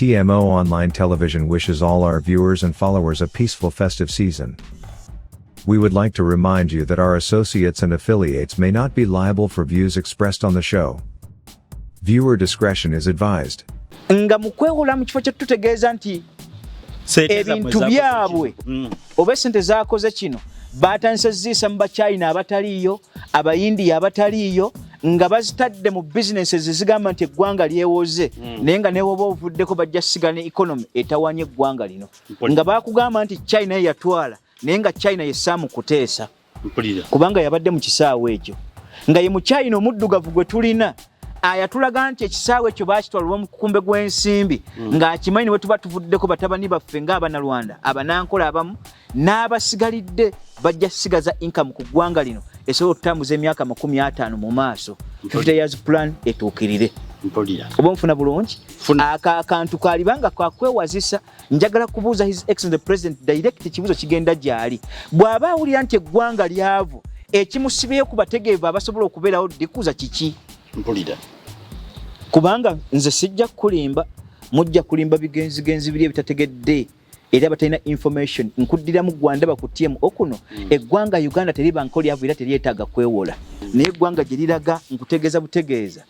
TMO Online Television wishes all our viewers and followers a peaceful festive season. We would like to remind you that our associates and affiliates may not be liable for views expressed on the show. Viewer discretion is advised. Nga mukwewola mu kifo kye tutegeeza nti ebintu byabwe oba sente zaakoze kino batandise ziisa mu BaChina abataliyo abayindiya abataliyo nga bazitadde mu businesses zigamba nti eggwanga lyewoze naye nga newoba ovuddeko bajja siga ne economy etawanye eggwanga lino nga bakugamba nti China ye yatwala naye nga China ye Saamu Kuteesa kubanga yabadde mu kisaawe ekyo nga ye mu China omuddugavu gwe tulina ayatulaga nti ekisaawe ekyo baakitwala mu kukumbe gw'ensimbi ng'akimanyi bwe tuba tuvuddeko batabani baffe ng'Abanalwanda Abanankola abamu n'abasigalidde bajja sigaza income ku ggwanga lino esobola okutambuza emyaka 50 mu maaso 50 years plan etuukirire oba nfuna bulungi akantu kalibanga kakwewazisa njagala kubuuza His Excellency the President direct kibuzo kigenda gyali bw'aba awulira nti eggwanga lyavu ekimusibeyo ku bategeevu abasobola okubeerawo dikuuza kiki kubanga nze sijja kulimba mujja kulimba bigenzigenzi biri ebitategedde era abatalina information nkuddira mu Gwanda bakutiyemu okuno eggwanga Uganda teriba nkolyavu era teryetaaga kwewola naye eggwanga gye liraga nkutegeeza butegeeza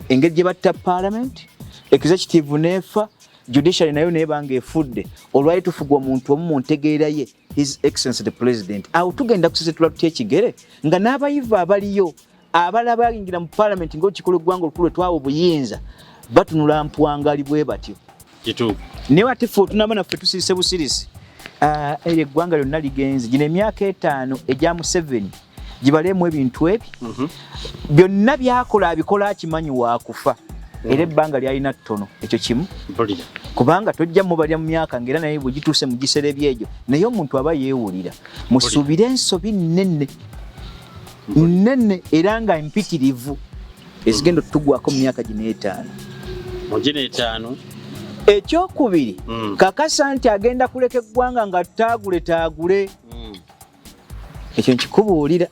engeri gye batta parliament executive nefa judiciary nayo nebanga efudde olwali tufugwa omuntu omu mu ntegeera ye His Excellency the President awo tugenda kusesetula tutya ekigere nga n'abayivu abaliyo abalaba bayingira mu parliament ng'okikola eggwanga olukulu etwawa obuyinza batunula mpwangali bwe batyo naye ate ffe tunaba naffe tusirise busirisi eggwanga lyonna ligenze gino emyaka 5 egya Museveni gibaleemu ebintu ebi byonna byakola abikola akimanyi waakufa era ebbanga lyalina ttono ekyo kimu kubanga tojja mubalya mu myaka ngera naye bwe gituuse mu gisera ebyegyo naye omuntu aba yeewulira musuubire ensobi nnene era nga empitirivu ezigenda otugwako mu myaka gino 5 ekyokubiri kakasa nti agenda kuleka eggwanga nga taagule ekyo nkikubuulira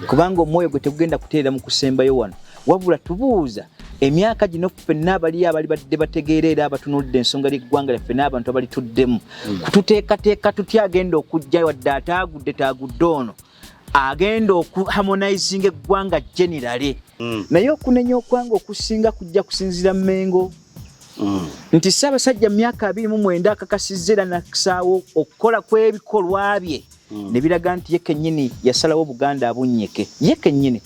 kubanga omwoyo gwe tegugenda kuteera mu kusembayo wano wabula tubuuza emyaka gino ffenna abali badde bategeera era abatunuulidde ensonga y'eggwanga lyaffe n'abantu abalituddemu kututeekateeka tutya agenda okujja wadde ataagudde ono agenda okuharmonizing eggwanga generally naye okunenya okwanga okusinga kujja kusinzira Mmengo nti Ssaabasajja myaka 29 akakasizza era nakisaawo okukola kw'ebikolwa bye ne biraga nti ye kennyini yasalawo Buganda abunnyeke ye kennyini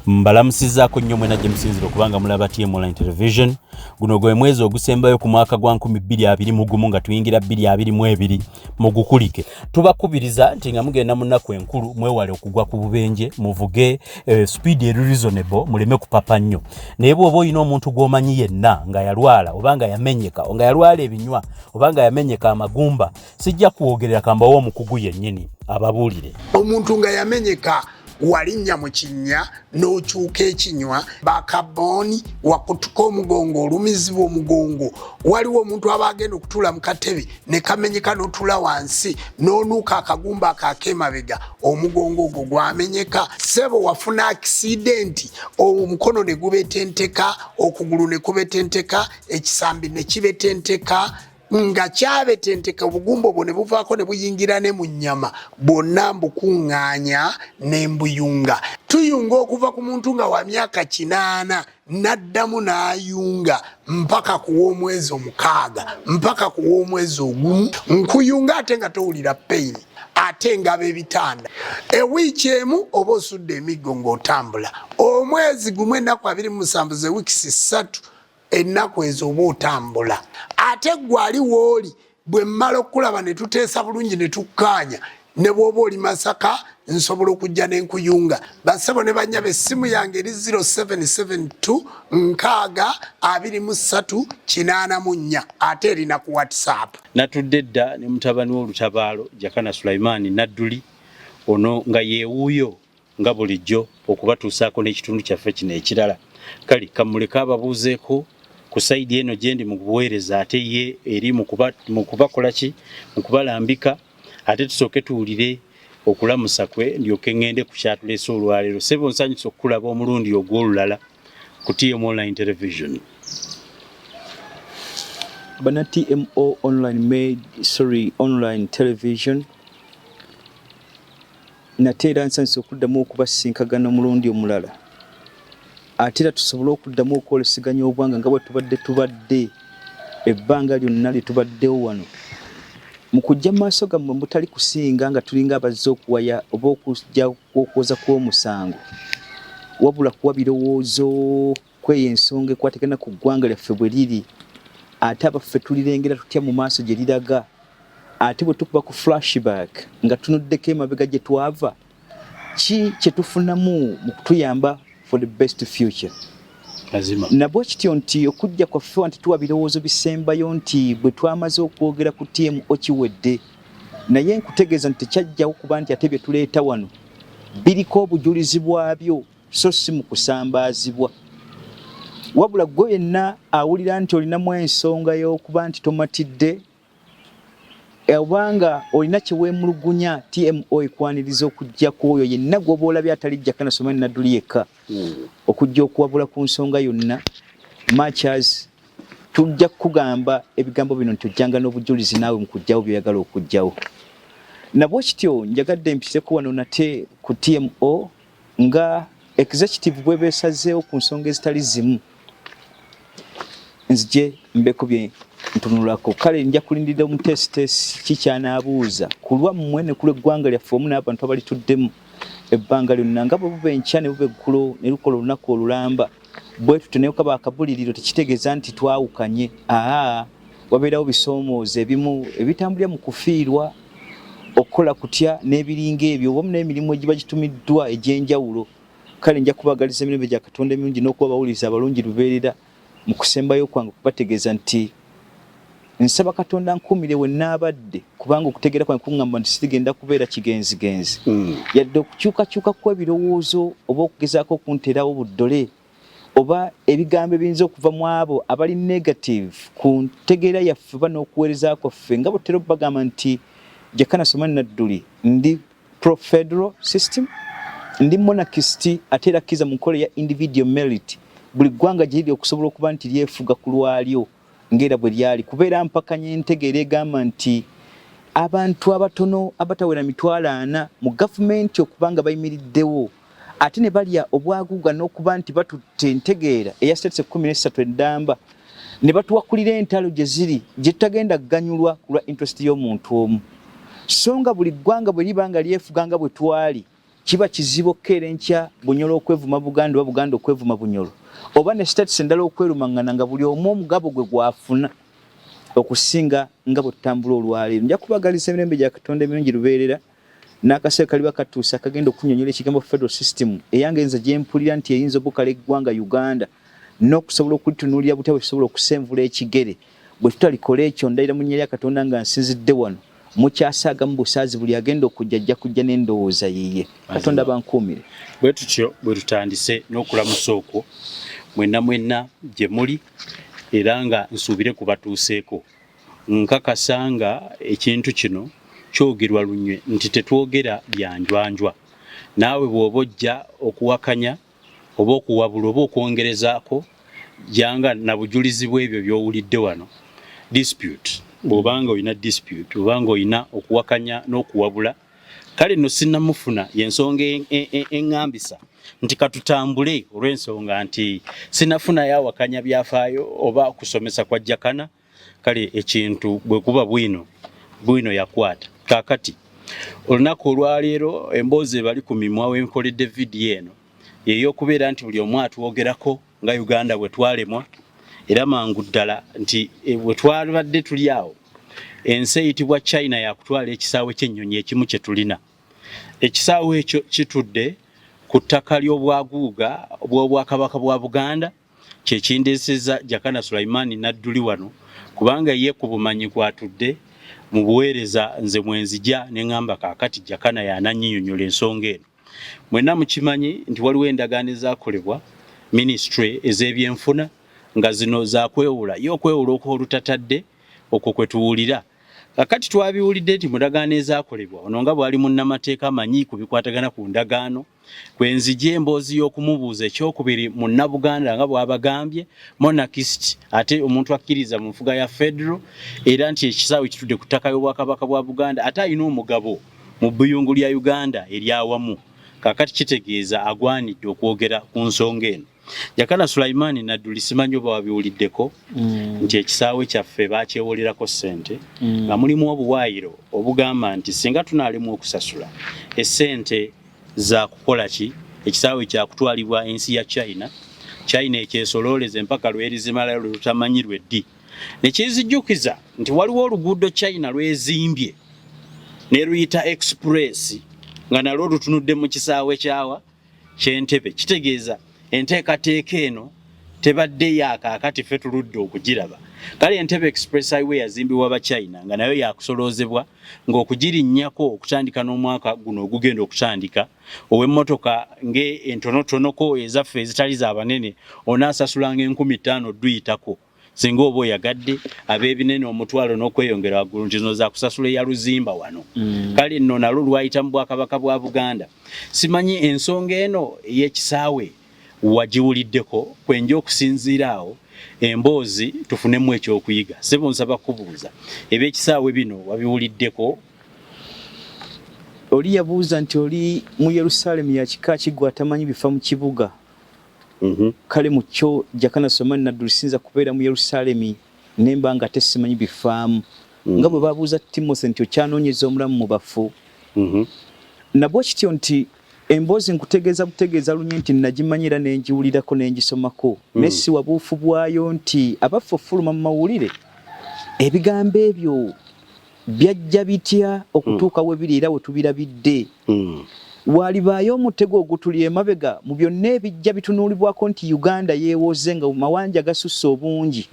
mbalamusizaako nnyo mwena gye musinzire okubanga mulaba TM Online Television guno gwe mwezi ogusembayo ku mwaka gwa 2021 nga tuyingira 2022 mugukulike tubakubiriza nti nga mugenda mu nnaku enkulu mwewale okugwa ku bubenje muvuge speed reasonable muleme kupapa nnyo naye bw'oba olina omuntu gw'omanyi yenna nga yalwala oba nga yamenyeka nga yalwala ebinywa oba nga yamenyeka amagumba sijja kuwogerera kamba w'omukugu yennyini ababuulire omuntu nga yamenyeka walinnya mu kinnya n'okyuka ekinywa bakaboni wakutuka omugongo olumizibwa omugongo waliwo omuntu aba agenda okutula mu katebe ne kamenyeka n'otula wansi n'onuuka akagumba akakemabega omugongo ogwo gwamenyeka sebo wafuna accident omukono ne gubetenteka okugulu ne kubetenteka ekisambi ne kibetenteka nga kyabetenteka obugumba obwo ne buvaako ne buyingira ne mu nnyama bonna mbukuŋŋaanya ne mbuyunga tuyunga okuva ku muntu nga wa myaka 8 n'addamu n'ayunga mpaka ku w'omwezi 6 mpaka ku w'omwezi 1 nkuyunga ate nga towulira pain ate nga b'ebitanda ewiiki emu oba osudde emiggo ng'otambula omwezi gumu ennaku 27 ze wiikisi 3 ennaku ezo oba otambula ate gwali wooli bwe mmala okulaba ne tuteesa bulungi ne tukkaanya ne bw'oba oli Masaka nsobola okujja n'enkuyunga basebo ne banyaba essimu yange eri 0772 623 84 ate erina ku WhatsApp natudde dda ne mutabani w'olutabaalo Jakana Sulaiman Nadduli ono nga yeewuuyo nga bulijjo okubatuusaako n'ekitundu kyaffe kino ekirala kale kamuleka ababuuzeeko ku saidi eno gyendi mu kuweereza ate ye eri mu kubakola ki mu kubalambika ate tusooke tuwulire okulamusa kwe ndyoke ngende ku kyatuleese olwaleero. Ssebo nsanyusa okulaba omulundi ogw'olulala ku TM Online Television. Bana TMO online television. Nateera nsanyusa okuddamu okubasinkagana omulundi omulala. Ate era tusobole okuddamu okwolesiganya obwanga nga bwe tubadde ebbanga lyonna lye tubaddewo wano. Mu kujja mu maaso gammwe mutali kusinga nga tulinga abazze okuwaya oba okujja okwoza kw'omusango. Wabula kuwa birowoozo kweyo ensonga ekwategana ku ggwanga lyaffe bwe liri. Ate abaffe tulirengera tutya mu maaso gye liraga. Ate bwe tukuba ku flashback nga tunuddeko emabega gye twava. Ki kye tufunamu mu kutuyamba for the best future. Amazima. Nabwo kityo nti okujja kwaffe nti tuwa birowoozo bisembayo nti bwe twamaze okwogera ku TMO kiwedde. Naye nkutegeeza nti tekyajjawo kuba nti ate bye tuleeta wano biriko obujulizi bwabyo so si mu kusambaazibwa. Wabula gwe yenna awulira nti olinamu ensonga y'okuba nti tomatidde obanga olina kye weemulugunya TMO ekwaniriza okujjako oyo yenna gw'oba olabye atalijjakana Somani Nadduli yekka okujja okuwabula ku nsonga yonna. Matches tujja kugamba ebigambo bino nti ojjanga n'obujulizi naawe mu kujjawo by'oyagala okujjawo. Nabwo kityo njagadde mpiseko wano nate ku TMO nga executive bwe beesazeewo ku nsonga ezitali zimu. Nzije mbekubye ntunulako kale nja kulindirira omutesitesi kikyanaabuuza ku lwammwe ne ku lw'eggwanga lyaffe omu n'abantu abalituddemu ebbanga lyonna nga bwe buba enkya ne buba eggulo ne lukola olunaku olulamba bwe tutyo naye kaba akabuliriro tekitegeeza nti twawukanye. Wabeerawo bisoomooza ebimu ebitambulira mu kufiirwa okukola kutya n'ebiringa ebyo wamu n'emirimu egiba gitumiddwa egy'enjawulo. Kale nja kubagaliza emirembe gya Katonda emirungi n'okuba bawuliriza abalungi lubeerera mu kusembayo kwange kubategeeza nti nsaba Katonda nkuumire we nnaabadde kubanga okutegeera kwange kuŋŋamba nti sigenda kubeera kigenzigenzi. Yadde okukyukakyuka kw'ebirowoozo oba okugezaako okunteerawo buddole oba ebigambo ebiyinza okuva mu abo abali negative ku ntegeera yaffe oba n'okuweereza kwaffe nga bwe tutera okubagamba nti Jakana Somani Nadduli ndi pro-federal system, ndi monarchist ate era akkiriza mu nkola ya individual merit. Buli ggwanga gye liri okusobola okuba nti lyefuga ku lwalyo ng'era bwe lyali kubeera mpakanya entegeera egamba nti abantu abatono abatawera 40 mu gavumenti okuba nga bayimiriddewo ate ne balya obwaguuga n'okuba nti batutte entegeera eya States 13 endamba ne batuwakulira entalo gye ziri gye tutagenda kuganyulwa ku lwa interest y'omuntu omu. So nga buli ggwanga bwe liba nga lyefuga nga bwe twali kiba kizibu okkeera enkya Bunyolo okwevuma Buganda oba Buganda okwevuma Bunyolo oba ne status endala okwerumangana nga buli omu omugabo gwe gwafuna okusinga nga bwe tutambula olwaleero. Nja kubagaliza emirembe gya Katonda emirungi lubeerera n'akaseera kaliba katuusa akagenda okunyonyola ekigambo federal system eyange nze gye mpulira nti eyinza okukala eggwanga Uganda n'okusobola okulitunuulira butya bwe tusobola okusenvula ekigere. Bwe tutalikola ekyo ndayira mu nnyeri ya Katonda nga nsinzidde wano mukyasaaga mu busaazi buli agenda okujja ajja kujja n'endowooza yiye. Katonda bankuumire. Bwe tutyo bwe tutandise n'okulamusa okwo mwenna gye muli era nga nsuubire kubatuuseeko. Nkakasanga ekintu kino kyogerwa lunywe nti tetwogera byanjwanjwa. Naawe bw'oba ojja okuwakanya oba okuwabula oba okwongerezaako janga na bujulizi bw'ebyo by'owulidde wano. Dispute bw'obanga olina dispute obanga olina okuwakanya n'okuwabula kale no sinnamufuna y'ensonga eŋŋambisa nti katutambule olw'ensonga nti sinafuna yawakanya byafaayo oba kusomesa kwa Jakana kale ekintu bwe kuba bwino yakwata. Kaakati olunaku olwaleero emboozi bali ku mimwa wenkoledde vidiyo eno y'ey'okubeera nti buli omu atwogerako nga Uganda bwe twalemwa era mangu ddala nti bwe twabadde tuli awo ensi eyitibwa China yakutwala ekisaawe ky'ennyonyi ekimu kye tulina. Ekisaawe ekyo kitudde ku ttaka ly'obwaguuga bw'Obwakabaka bwa Buganda kye kindeesezza Jakana Sulaiman Nadduli wano kubanga ye ku bumanyi kwatudde mu buweereza nze mwenzija ne ngamba kaakati Jakana yanannyinyonnyola ensonga eno. Mwenna mukimanyi nti waliwo endagaano ezaakolebwa ministry ez'ebyenfuna nga zino za kwewula y'okwewula okw'olutatadde okwo kwe tuwulira kakati twabiwulidde nti mudagaano ezaakolebwa ono nga bwali munnamateeka amanyi ku bikwatagana ku ndagaano kwenzije emboozi y'okumubuuza ekyokubiri munnabuganda nga bw'abagambye monarchist ate omuntu akkiriza mu nfuga ya federal era nti ekisaawe kitudde ku ttaka y'obwakabaka bwa Buganda ate alina omugabo mu bbuyungu lya Uganda eryawamu kakati kitegeeza agwanidde okwogera ku nsonga eno. Jakana Sulaiman Nadduli simanyi oba wabiwuliddeko nti ekisaawe kyaffe baakyewolerako ssente nga mulimu obuwaayiro obugamba nti singa tunaalemu okusasula essente za kukola ki ekisaawe kya kutwalibwa ensi ya China ekyesolooleze mpaka lwerizimala lutamanyirwe ddi nekizijjukiza nti waliwo oluguudo China lwezimbye ne luyita express nga nalwo lutunudde mu kisaawe kyawa ky'Entebbe kitegeeza enteekateeka eno tebadde yaakaakati ffe tuludde okugiraba. Kale Entebbe Express Highway yazimbibwa BaChina nga nayo yakusoloozebwa ng'okugirinnyako okutandika n'omwaka guno ogugenda okutandika ow'emmotoka entonotonoko ezaffe ezitali za banene onaasasulanga 5,000 duyitako singa oba oyagadde ab'ebinene omutwalo n'okweyongera waggulu nti zino za kusasula eya luzimba wano. Kale nno nalwo lwayita mu Bwakabaka bwa Buganda. Simanyi ensonga eno ey'ekisaawe wagiwuliddeko kwenja okusinziira awo emboozi tufunemu ekyokuyiga. Sebo nsaba kubuuza eby'ekisaawe bino wabiwuliddeko? Oli yabuuza nti oli mu Yerusalemu ya kika kiggwa atamanyi bifa mu kibuga. Kale mu kyo Jakana Sulaiman Nadduli sinza kubeera mu Yerusalemu nemba nga tesimanyi bifaamu nga bwe babuuza Timothy nti okyanoonyeza omulamu mu bafu. Nabwo kityo nti emboozi nkutegeeza lunye nti nagimanyira n'enjiwulirako n'engisomako nessi wabuufu bwayo nti abaffe ofuluma mu mawulire ebigambo ebyo byajja bitya okutuuka we biri era we tubirabidde. Walibaayo omutego ogutuli emabega mu byonna ebijja bitunuulibwako nti Uganda yeewoze nga mu mawanja gasusse obungi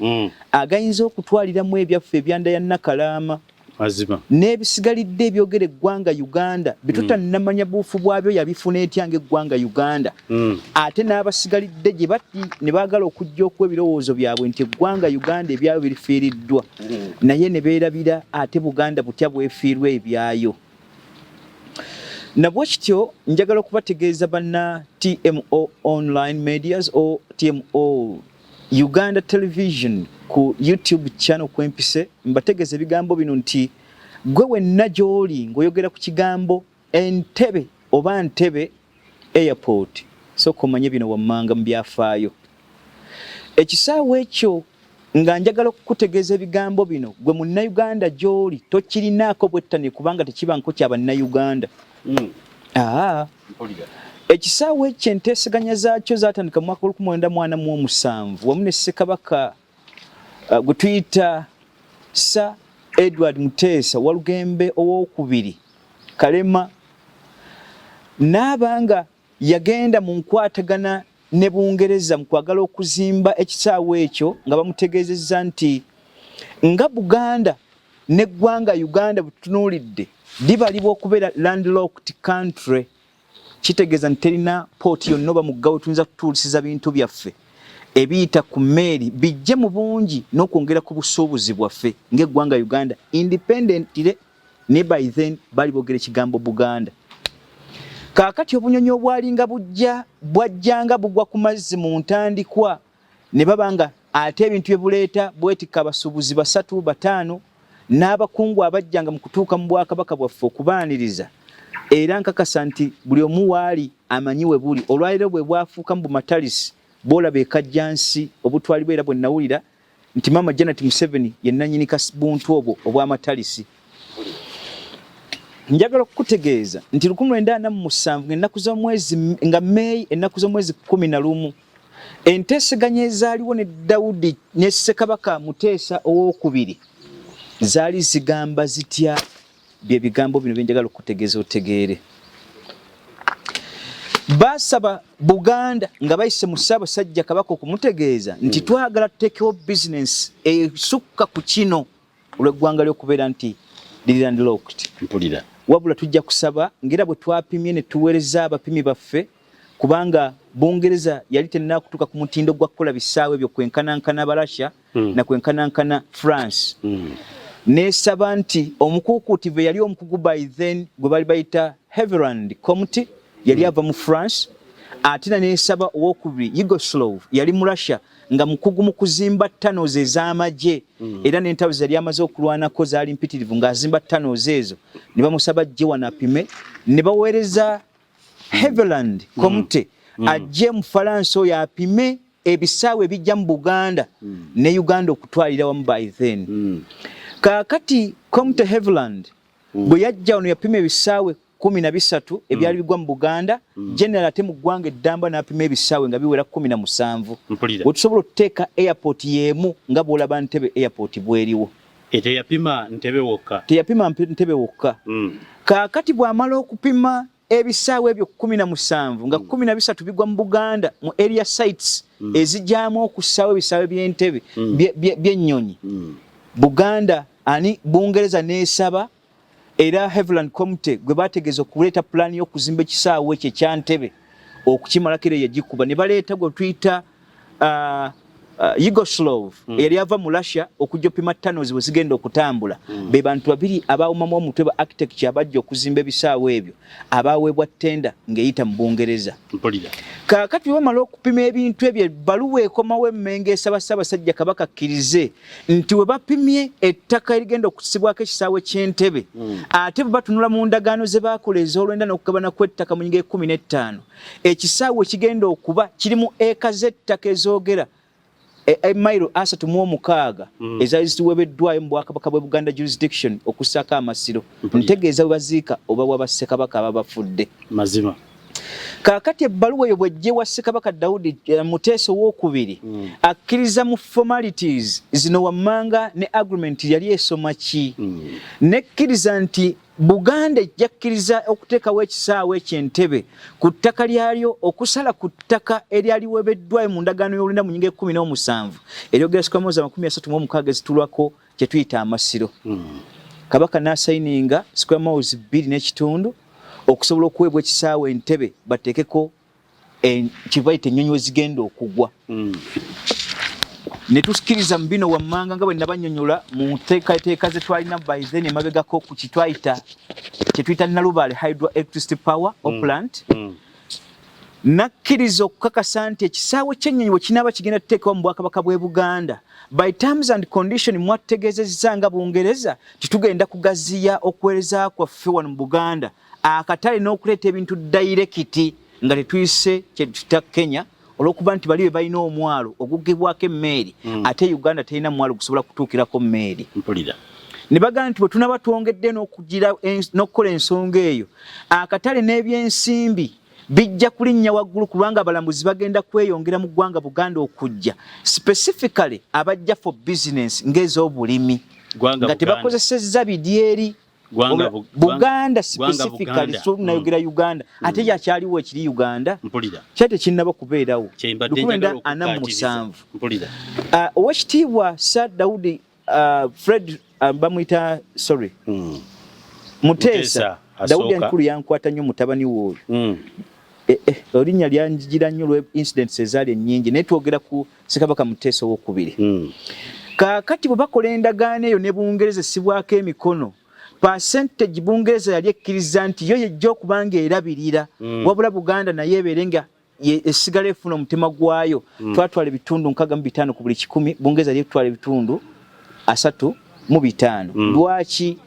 agayinza okutwaliramu ebyaffe ebyanda ya Nakalaama Amazima n'ebisigalidde ebyogera eggwanga Uganda bitutannamanya buufu bwabyo yabifuna etya ng'eggwanga Uganda ate n'abasigalidde gye bati ne baagala okujja okuwa ebirowoozo byabwe nti eggwanga Uganda ebyayo birifiiriddwa naye ne beerabira ate Buganda butya bwefiirwa ebyayo. Nabwo kityo njagala okubategeeza banna TMO online medias o TMO Uganda television ku YouTube channel kwempise mbategeeza ebigambo bino nti gwe wenna gy'oli ng'oyogera ku kigambo Entebbe oba Ntebbe airport sooka omanye bino wammanga mu byafaayo. Ekisaawe ekyo nga njagala okukutegeeza ebigambo bino gwe munnayuganda gy'oli tokirinaako bwettane kubanga tekibanko kya bannayuganda. Ekisaawe ekyo enteeseganya zaakyo zaatandika mu mwaka 1947 wamu ne Ssekabaka gwe tuyita Sir Edward Muteesa Walugembe owookubiri Kalema n'abanga yagenda mu nkwatagana ne Bungereza mu kwagala okuzimba ekisaawe ekyo nga bamutegeezezza nti nga Buganda n'eggwanga Uganda bwe tutunuulidde libalibwa okubeera landlocked country kitegeeza nti terina pooti yonna oba mugga we tuyinza kutuulisiza bintu byaffe ebiyita ku mmeeri bijje mu bungi n'okwongera ku busuubuzi bwaffe ng'eggwanga Uganda independently ne by then bali boogera ekigambo Buganda. Kaakati obunyonyi obwalinga bwajjanga bugwa ku mazzi mu ntandikwa ne babanga ate ebintu bye buleeta bwetikka abasuubuzi 3-5 n'abakungu abajjanga mu kutuuka mu Bwakabaka bwaffe okubaaniriza era nkakasa nti buli omu waali amanyiwe buli olwaliro bwe bwafuuka mu bumatalisi boolaba ekajjansi obutwalibwa era bwe nawulira nti Maama Janet Museveni ye nannyini buntu obwo obw'amatalisi. Njagala okukutegeeza nti 1947 ennaku z'omwezi nga May ennaku z'omwezi 11 enteeseganya ezaaliwo ne Daudi ne Ssekabaka Muteesa owookubiri zaali zigamba zitya bye bigambo bino byenjagala okutegeeza otegeere. Basaba Buganda nga bayise mu Ssaabasajja Kabaka okumutegeeza nti twagala tuteekewo bizinensi esukka ku kino olw'eggwanga ly'okubeera nti liri landlocked. Mpulira wabula tujja kusaba ngera bwe twapimye ne tuweereza abapimi baffe kubanga Bungereza yali tennakutuuka ku mutindo gwa kukola bisaawe ebyo kwenkanankana Abarasha na kwenkanankana France. nesaba nti omukuukuuti be yali omukugu by then gwe bali bayita Havilland Committee yali ava mu France ate nesaba owokubiri Yugoslav yali mu Russia nga mukugu mu kuzimba tunnels ez'amagye era n'entalo zali amaze okulwanako zaali mpitirivu ng'azimba tunnels ezo ne bamusaba ajje wano apime ne baweereza Havilland Committee ajje mu Falansa oyo apime ebisaawe ebijja mu Buganda ne Uganda okutwalira wamu by then. Kaakati Committee Havilland bwe yajja wano yapima ebisaawe 13 ebyali bigwa mu Buganda general ate mu ggwanga eddamba n'apima ebisaawe nga biwera 17. Otusobola okuteeka airport y'emu nga bw'olaba Ntebbe airport bweriwo. Teyapima Ntebbe wokka. Teyapima Ntebbe wokka. Kaakati bw'amala okupima ebisaawe ebyo 17 nga 13 bigwa mu Buganda mu area sites ezijjamu okusaawe ebisaawe by'Entebbe by'ennyonyi. Buganda ani Bungereza nesaba era Havilland Committee gwe bategeeza okuleeta plan y'okuzimba ekisaawe ekyo ekya Ntebbe okukimalako era yagikuba ne baleeta gwe tuyita Yugoslav yali ava mu Russia okujja opima tunnels bwe zigenda okutambula be bantu babiri abaawumamu omutwe ba architecture abajja okuzimba ebisaawe ebyo abaaweebwa ttenda ng'eyita mu Bungereza. Kaakati bamala okupima ebintu ebyo ebbaluwa ekomawo Emmengo esaba Ssaabasajja Kabaka akkirize nti we bapimye ettaka erigenda okusibwako ekisaawe ky'Entebbe ate bwe batunula mu ndagaano ze baakola ez'olwenda n'okugabana kw'ettaka mu nnyingo 15 ekisaawe kigenda okuba kirimu eka z'ettaka ezoogera emailo 36 ezaali zituweebeddwayo mu Bwakabaka bwe Buganda jurisdiction okussaako amasiro ntegeeza bwe baziika oba wa Bassekabaka ababafudde. Mazima. Kaakati ebbaluwa eyo bw'ejje wa Ssekabaka Daudi Muteesa owookubiri akkiriza mu formalities zino wammanga ne agreement yali esoma ki nekkiriza nti Buganda ejja kkiriza okuteekawo ekisaawe eky'Entebbe ku ttaka lyalyo okusala ku ttaka eryaliweebeddwayo mu ndagaano y'olwenda mu nnyingo 17 eryogera Squamous 36 ezitulwako kye tuyita amasiro. Kabaka n'asayininga Squamous 2 n'ekitundu okusobola okuweebwa ekisaawe Entebbe bateekeko kibayita ennyonyi wezigenda okugwa. Ne tusikiriza mu bino wammanga nga bwe nabanyonyola mu nteekateeka ze twalina by then emabegako ku kye tuyita Nalubaale Hydroelectricity Power Plant. Nakkiriza okukakasa nti ekisaawe ky'ennyonyi bwe kinaaba kigenda tuteekawo mu Bwakabaka bw'e Buganda by terms and condition mwategeezezza nga Bungereza titugenda kugaziya okuweereza kwaffe wano mu Buganda akatale n'okuleeta ebintu direct nga tetuyise kye tuta Kenya olwokuba nti bali be balina omwalo ogugibwako emmeeri ate Uganda terina mwalo gusobola kutuukirako mmeeri. Ne bagamba nti bwe tunaba twongedde n'okukola ensonga eyo akatale n'ebyensimbi bijja kulinnya waggulu kubanga abalambuzi bagenda kweyongera mu ggwanga Buganda okujja specifically abajja for business ng'ez'obulimi nga tebakozesezza bidyeri Buganda specifically so nayogera Uganda ate yakyaliwo ekiri Uganda kyate kinnaba kubeerawo 47 owekitiibwa Sir Daudi Fred bamuyita sorry Muteesa Daudi Enkulu yankwata nnyo mutabani w'oyo olinnya lyanjijira nnyo lwe incidents ezaali ennyingi naye twogera ku Ssekabaka Muteesa owookubiri. Kaakati bwe bakola endagaano eyo ne Bungereza essibwako emikono percentage Bungereza yali ekkiriza nti yo yejja okubanga erabirira wabula Buganda naye ebeere nga esigala efuna omutima gwayo twatwala ebitundu 65 ku buli 100 Bungereza yali etwala ebitundu 35. Lwaki?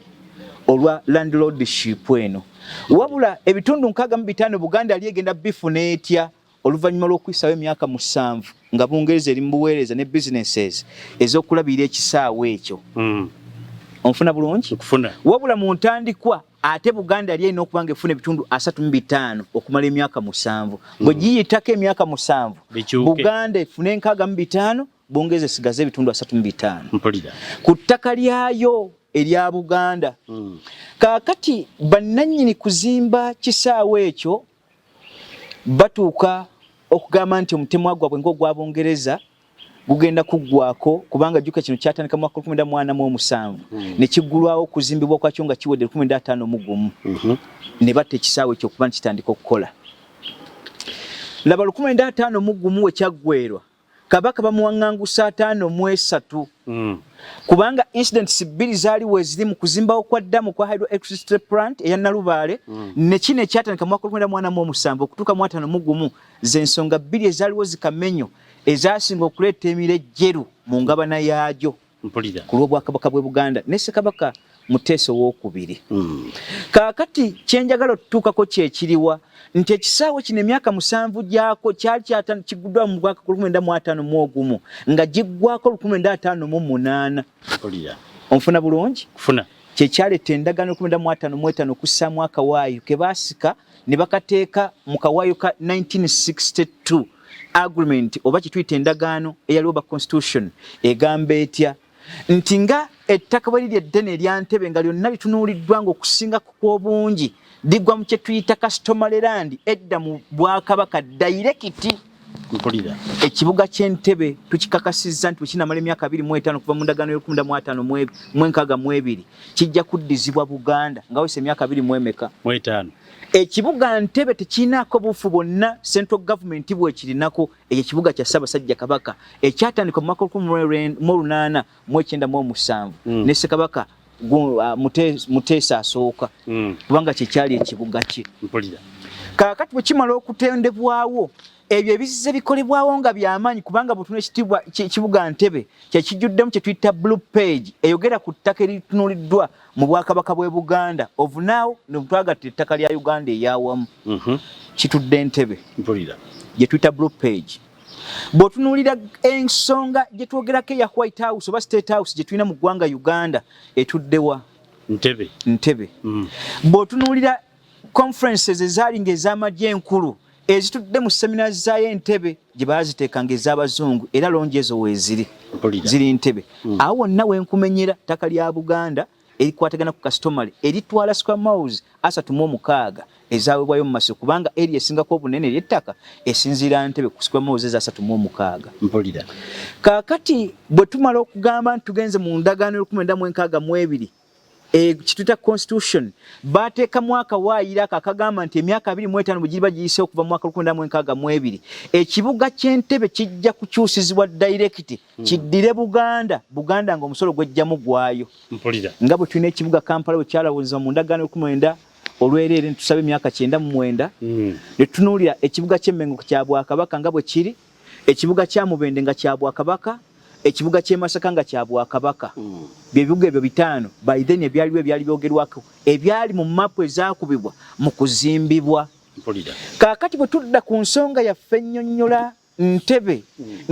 Olwa landlordship eno wabula ebitundu 65 Buganda yali egenda bifuna etya oluvannyuma lw'okuyisaawo emyaka 7 nga Bungereza eri mu buweereza ne businesses ez'okulabirira ekisaawe ekyo. Onfuna bulungi wabula mu ntandikwa ate Buganda yali erina okuba nga efuna ebitundu 35 okumala emyaka 7 bwe giyitako emyaka 7 Buganda efune 65 Bungereza esigaze ebitundu 35 ku ttaka lyayo erya Buganda. Kaakati bannannyini kuzimba kisaawe ekyo batuuka okugamba nti omutemwa gwabwe ng'ogwa Bungereza gugenda kuggwako kubanga jjuka kino kyatandika mu 1947 ne kiggulwawo okuzimbibwa kwakyo nga kiwedde 1951 ne batta ekisaawe ekyo okuba kitandika okukola. Laba 1951 we kyaggweerwa Kabaka bamuwangangusa 5 kubanga incidents bbiri zaaliwo eziri mu kuzimbawo kwa ddamu kwa hydroelectricity plant eya Nalubaale ne kino ekyatandika mu mwaka 1947 okutuuka mu 1951 z'ensonga bbiri ezaaliwo zikamenyo ezasinga okuleeta emirejjeru mu ngabana yaagyo ku lw'obwakabaka bw'e Buganda ne Ssekabaka Muteesa II. Kaakati kyenjagala okutuukako kyekiriwa nti ekisaawe kino emyaka 7 gyako kyali kiguddwa mu mwaka 1951 nga giggwako 1958. Onfuna bulungi? Kufuna. Kyekyaleeta endagaano 1955 okussaamu akawaayo ke baasika ne bakateeka mu kawaayo ka 1962 agreement oba kituyita endagaano eyaliwo ba constitution egamba etya nti nga ettaka bwe liri eddene erya Ntebbe nga lyonna litunuuliddwa ng'okusinga kw'obungi liggwa mu kye tuyita customary land edda mu Bwakabaka direct. Ekibuga ky'e Ntebbe tukikakasizza nti kinamala emyaka 25 kuva mu ndagaano y'1962 kijja kuddizibwa Buganda nga wese emyaka 25. Ekibuga Ntebbe tekinaako buufu bwonna central government bwekirinako ekibuga kya Ssaabasajja Kabaka ekyatandika mu mwaka 1897 ne Ssekabaka Muteesa asooka kubanga kyekyali ekibuga kye. Kaakati bwe kimala okutendebwawo ebyo ebizize bikolebwawo nga by'amaanyi kubanga butuna ekitibwa ekibuga Ntebbe kyekijjuddemu kye tuyita blue page eyogera ku ttaka eritunuuliddwa mu Bwakabaka bw'e Buganda of now ne twagatta ettaka lya Uganda ey'awamu kitudde Ntebbe gye tuyita blue page. Bw'otunuulira ensonga gye twogerako eya White House oba State House gye tulina mu ggwanga Uganda etuddewa Ntebbe. Bw'otunuulira conferences ezaali ng'ez'amagye enkulu ezitudde mu seminars za Ntebbe gye baaziteekanga ez'abazungu era lonje ezo weeziri ziri Ntebbe. Awo wonna wenkumenyera ttaka lya Buganda erikwatagana ku customary eritwala square miles 36 ezaweebwayo mu Masiro kubanga eri esingako obunene ery'ettaka esinziira Ntebbe ku square miles eza 36. Kaakati bwe tumala okugamba nti tugenze mu ndagaano y'1962 kituyita constitution bateeka mwaka waayira akagamba nti emyaka 25 bwe giriba giyise okuva mu mwaka 1962 ekibuga ky'e Ntebbe kijja kukyusizibwa direct kiddire Buganda ng'omusolo gwejjamu gwayo nga bwe tulina ekibuga Kampala bwe kyalawuzibwa mu ndagaano y'19 olwerere ntusaba emyaka 99 ne tunuulira ekibuga ky'Emmengo kya Bwakabaka nga bwe kiri ekibuga kya Mubende nga kya Bwakabaka ekibuga ky'e Masaka nga kya Bwakabaka by'ebibuga ebyo 5 by then ebyaliwo ebyali byogerwako ebyali mu mapu ezaakubibwa mu kuzimbibwa. Kaakati bwe tudda ku nsonga yaffe ennyonnyola Ntebbe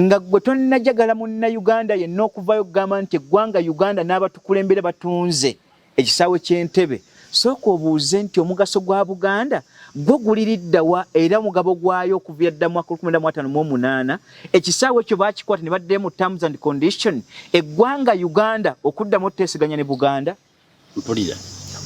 nga gwe tonnajagala Munnayuganda yenna okuvaayo okugamba nti eggwanga Uganda n'abatukulembera batunze ekisaawe ky'e Ntebbe sooka obuuze nti omugaso gwa Buganda gwo guliriddawa era mugabo gwayo okuva dda mu mwaka 1958 ekisaawe ekyo baakikwata ne baddayo mu terms and condition eggwanga Uganda okuddamu otuteeseganya ne Buganda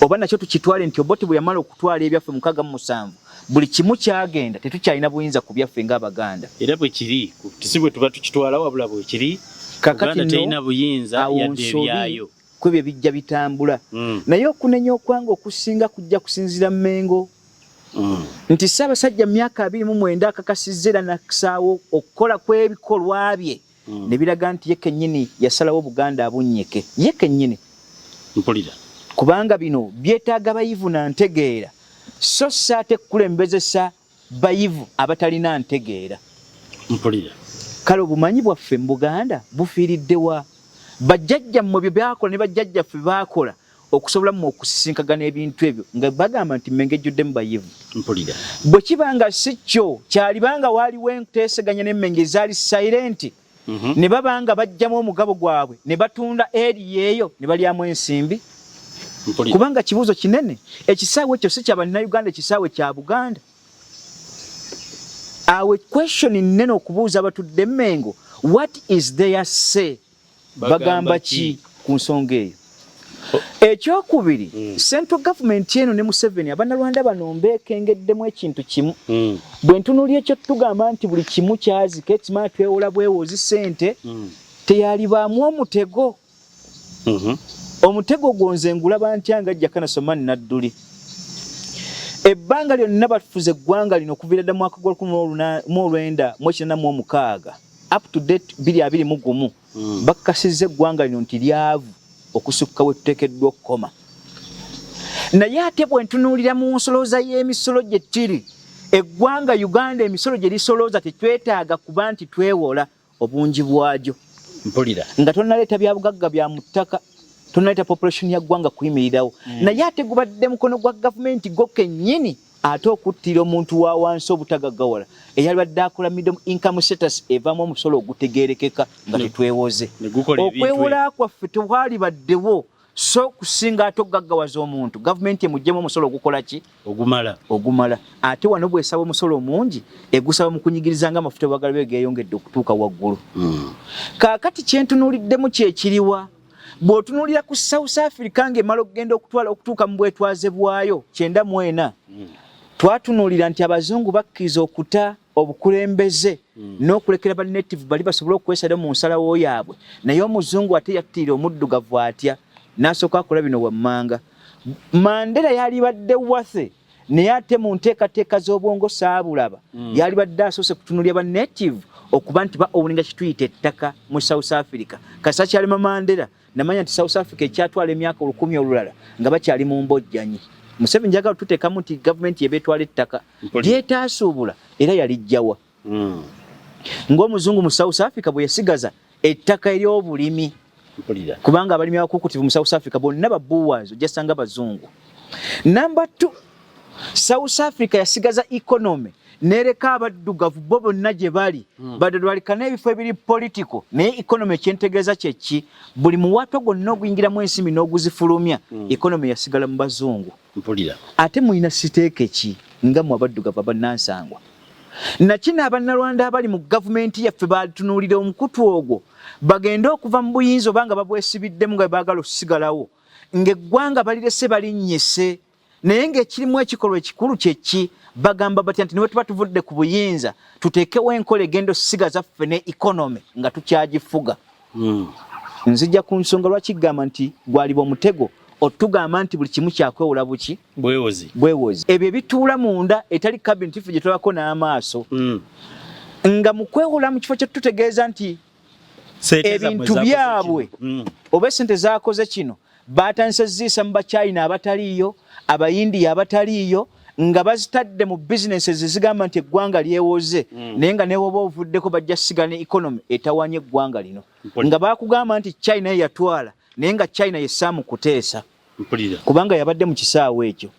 oba nakyo tukitwale nti Obote bwe yamala okutwala ebyaffe 67 buli kimu kyagenda tetukyalina buyinza ku byaffe ng'Abaganda era bwe kiri tisibwe tuba tukitwala wabula bwe kiri Uganda terina buyinza yadde ebyayo kwebyo bijja bitambula naye okunenya okwanga okusinga kujja kusinzira Mmengo nti Ssaabasajja myaka 29 akakasizza era nakisaawo okukola kw'ebikolwa bye ne biraga nti ye kennyini yasalawo Buganda abunnyike ye kennyini kubanga bino byetaaga bayivu na ntegeera so saate kukulembezesa bayivu abatalina ntegeera kale obumanyi bwaffe mu Buganda bufiiriddewa bajjajja mu byo byakola ne bajjajjaffe baakola okusobola mu okusisinkagana ebintu ebyo nga bagamba nti Mmengo ejjuddemu bayivu bwe kibanga si kyo kyalibanga waaliwo enteeseganya n'Emmengo ezaali silent ne babanga bajjamu omugabo gwabwe ne batunda eri eyo ne balyamu ensimbi kubanga kibuuzo kinene ekisaawe ekyo si kya Bannayuganda ekisaawe kya Buganda. Awe question nnene okubuuza abatudde Mmengo what is their say bagamba ki ku nsonga eyo. Ekyokubiri central government eno ne Museveni Abannarwanda bano mbeekengeddemu ekintu kimu bwe ntunuulya ekyo tugamba nti buli kimu kyazika ekimala twewola bwewozi ssente teyalibaamu omutego omutego gwonze ngulaba ntya nga Jakana Somani Nadduli ebbanga lyonna bafuze eggwanga lino okuviira dda mu mwaka gwa 1986 up to date 2021 bakasize eggwanga lino nti lyavu okusukka we tuteekeddwa okukoma. Naye ate bwe ntunuulira mu nsolooza y'emisolo gye tiri eggwanga Uganda emisolo gye lisolooza tetwetaaga kuba nti twewola obungi bwagyo. Mpulira nga tonnaleeta bya bugagga bya mu ttaka tonaleeta population ya ggwanga kuyimirirawo naye ate gubadde mukono gwa gavumenti go kennyini ate okuttira omuntu wa wansi obutagaggawala eyali badde akola middle income status evaamu omusolo ogutegeerekeka nga tetwewoze. Okwewola kwaffe tewali baddewo so kusinga ate okugaggawaza omuntu gavumenti emuggyemu omusolo ogukola ki ogumala ate wano bwesaba omusolo omungi egusaba mu kunyigiriza nga amafuta bwagala beegeyongedde okutuuka waggulu. Kaakati kyentunuuliddemu kyekiriwa bw'otunuulira ku South Africa ng'emala okugenda okutuuka mu bwetwaze bwayo 94 twatunuulira nti abazungu bakkiriza okuta obukulembeze n'okulekera ba native bali basobole okukwesala mu nsalawo yaabwe naye omuzungu ate yattira omuddugavu atya n'asooka akola bino wammanga. Mandela yali badde wase naye ate mu nteekateeka z'obwongo saabulaba yali badde asoose kutunuulira ba native okuba nti baowulinga kituyita ettaka mu South Africa. Kasa kyalima Mandela namanya nti South Africa ekyatwala emyaka 10 olulala nga bakyali mu mbojjanyi. Museveni njagala tuteekamu nti gavumenti yebeetwala ettaka lyetaasuubula era yalijjawa ng'omuzungu mu South Africa bwe yasigaza ettaka ery'obulimi kubanga abalimi abakukutivu mu South Africa bonna babuwaazo jasanga bazungu. Number 2 South Africa yasigaza economy nereka abaddugavu bo bonna gye bali badalwalikana ebifo ebiri political naye economy ekyentegeeza kyeki buli muwato gonna oguyingiramu ensimbi n'oguzifulumya economy yasigala mu bazungu. Ate muyina siteeke ki nga mu abaddugavu abannansangwa nakino abannalwanda abali mu gavumenti yaffe batunuulira omukutu ogwo bagende okuva mu buyinza obanga babwesibiddemu nga baagala okusigalawo ng'eggwanga balirese balinnyise naye ng'ekirimu ekikolwa ekikulu kyeki bagamba batya nti niwe tuba tuvudde ku buyinza tuteekewo enkola egenda okusigaza ffe ne economy nga tukyagifuga. Nzijja ku nsonga lwaki gamba nti gwaliba omutego otugamba nti buli kimu kyakwewola buki bwewozi ebyo ebituula munda etali cabinet ife gye tulabako n'amaaso nga mu kwewola mu kifo kye tutegeeza nti ebintu byabwe oba essente zaakoze kino baatandise ziisa mu BaChina abataliiyo abayindiya abataliiyo nga bazitadde mu businesses ezigamba nti eggwanga lyewoze naye nga newoba ovuddeko bajja sigala ne economy etawanye eggwanga lino nga baakugamba nti China ye yatwala naye nga China ye Saamu Kuteesa kubanga yabadde mu kisaawe ekyo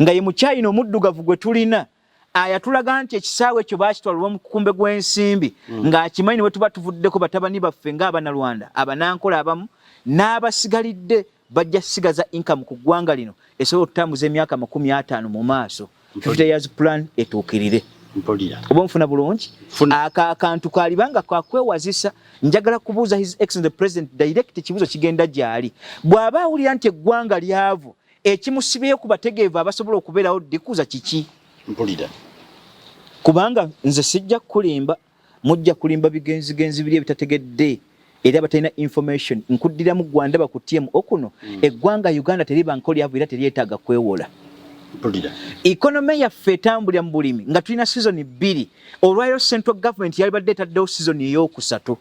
nga ye mu China omuddugavu gwe tulina ayatulaga nti ekisaawe ekyo baakitwala olw'omukukumbe gw'ensimbi ng'akimanyi ne bwe tuba tuvuddeko batabani baffe ng'Abanalwanda abanankola abamu n'abasigalidde bajja sigaza income ku ggwanga lino esobola okutambuza emyaka 50 mu maaso 50 years plan etuukirire. Oba nfuna bulungi akantu kalibanga kwakwewazisa njagala kubuuza His Excellency the President direct kibuzo kigenda gyali bw'aba awulira nti eggwanga lyavu ekimusibeyo ku bategeevu abasobola okubeerawo dikuza kiki kubanga nze sijja kulimba mujja kulimba bigenzigenzi biri ebitategedde era batalina information nkuddira mu Gwanda bakutiemu okuno eggwanga Uganda teriba nko lyavu era teryetaaga kwewola. Economy yaffe etambulira mu bulimi nga tulina season 2 olwayo central government yali badde etaddewo season eyokusatu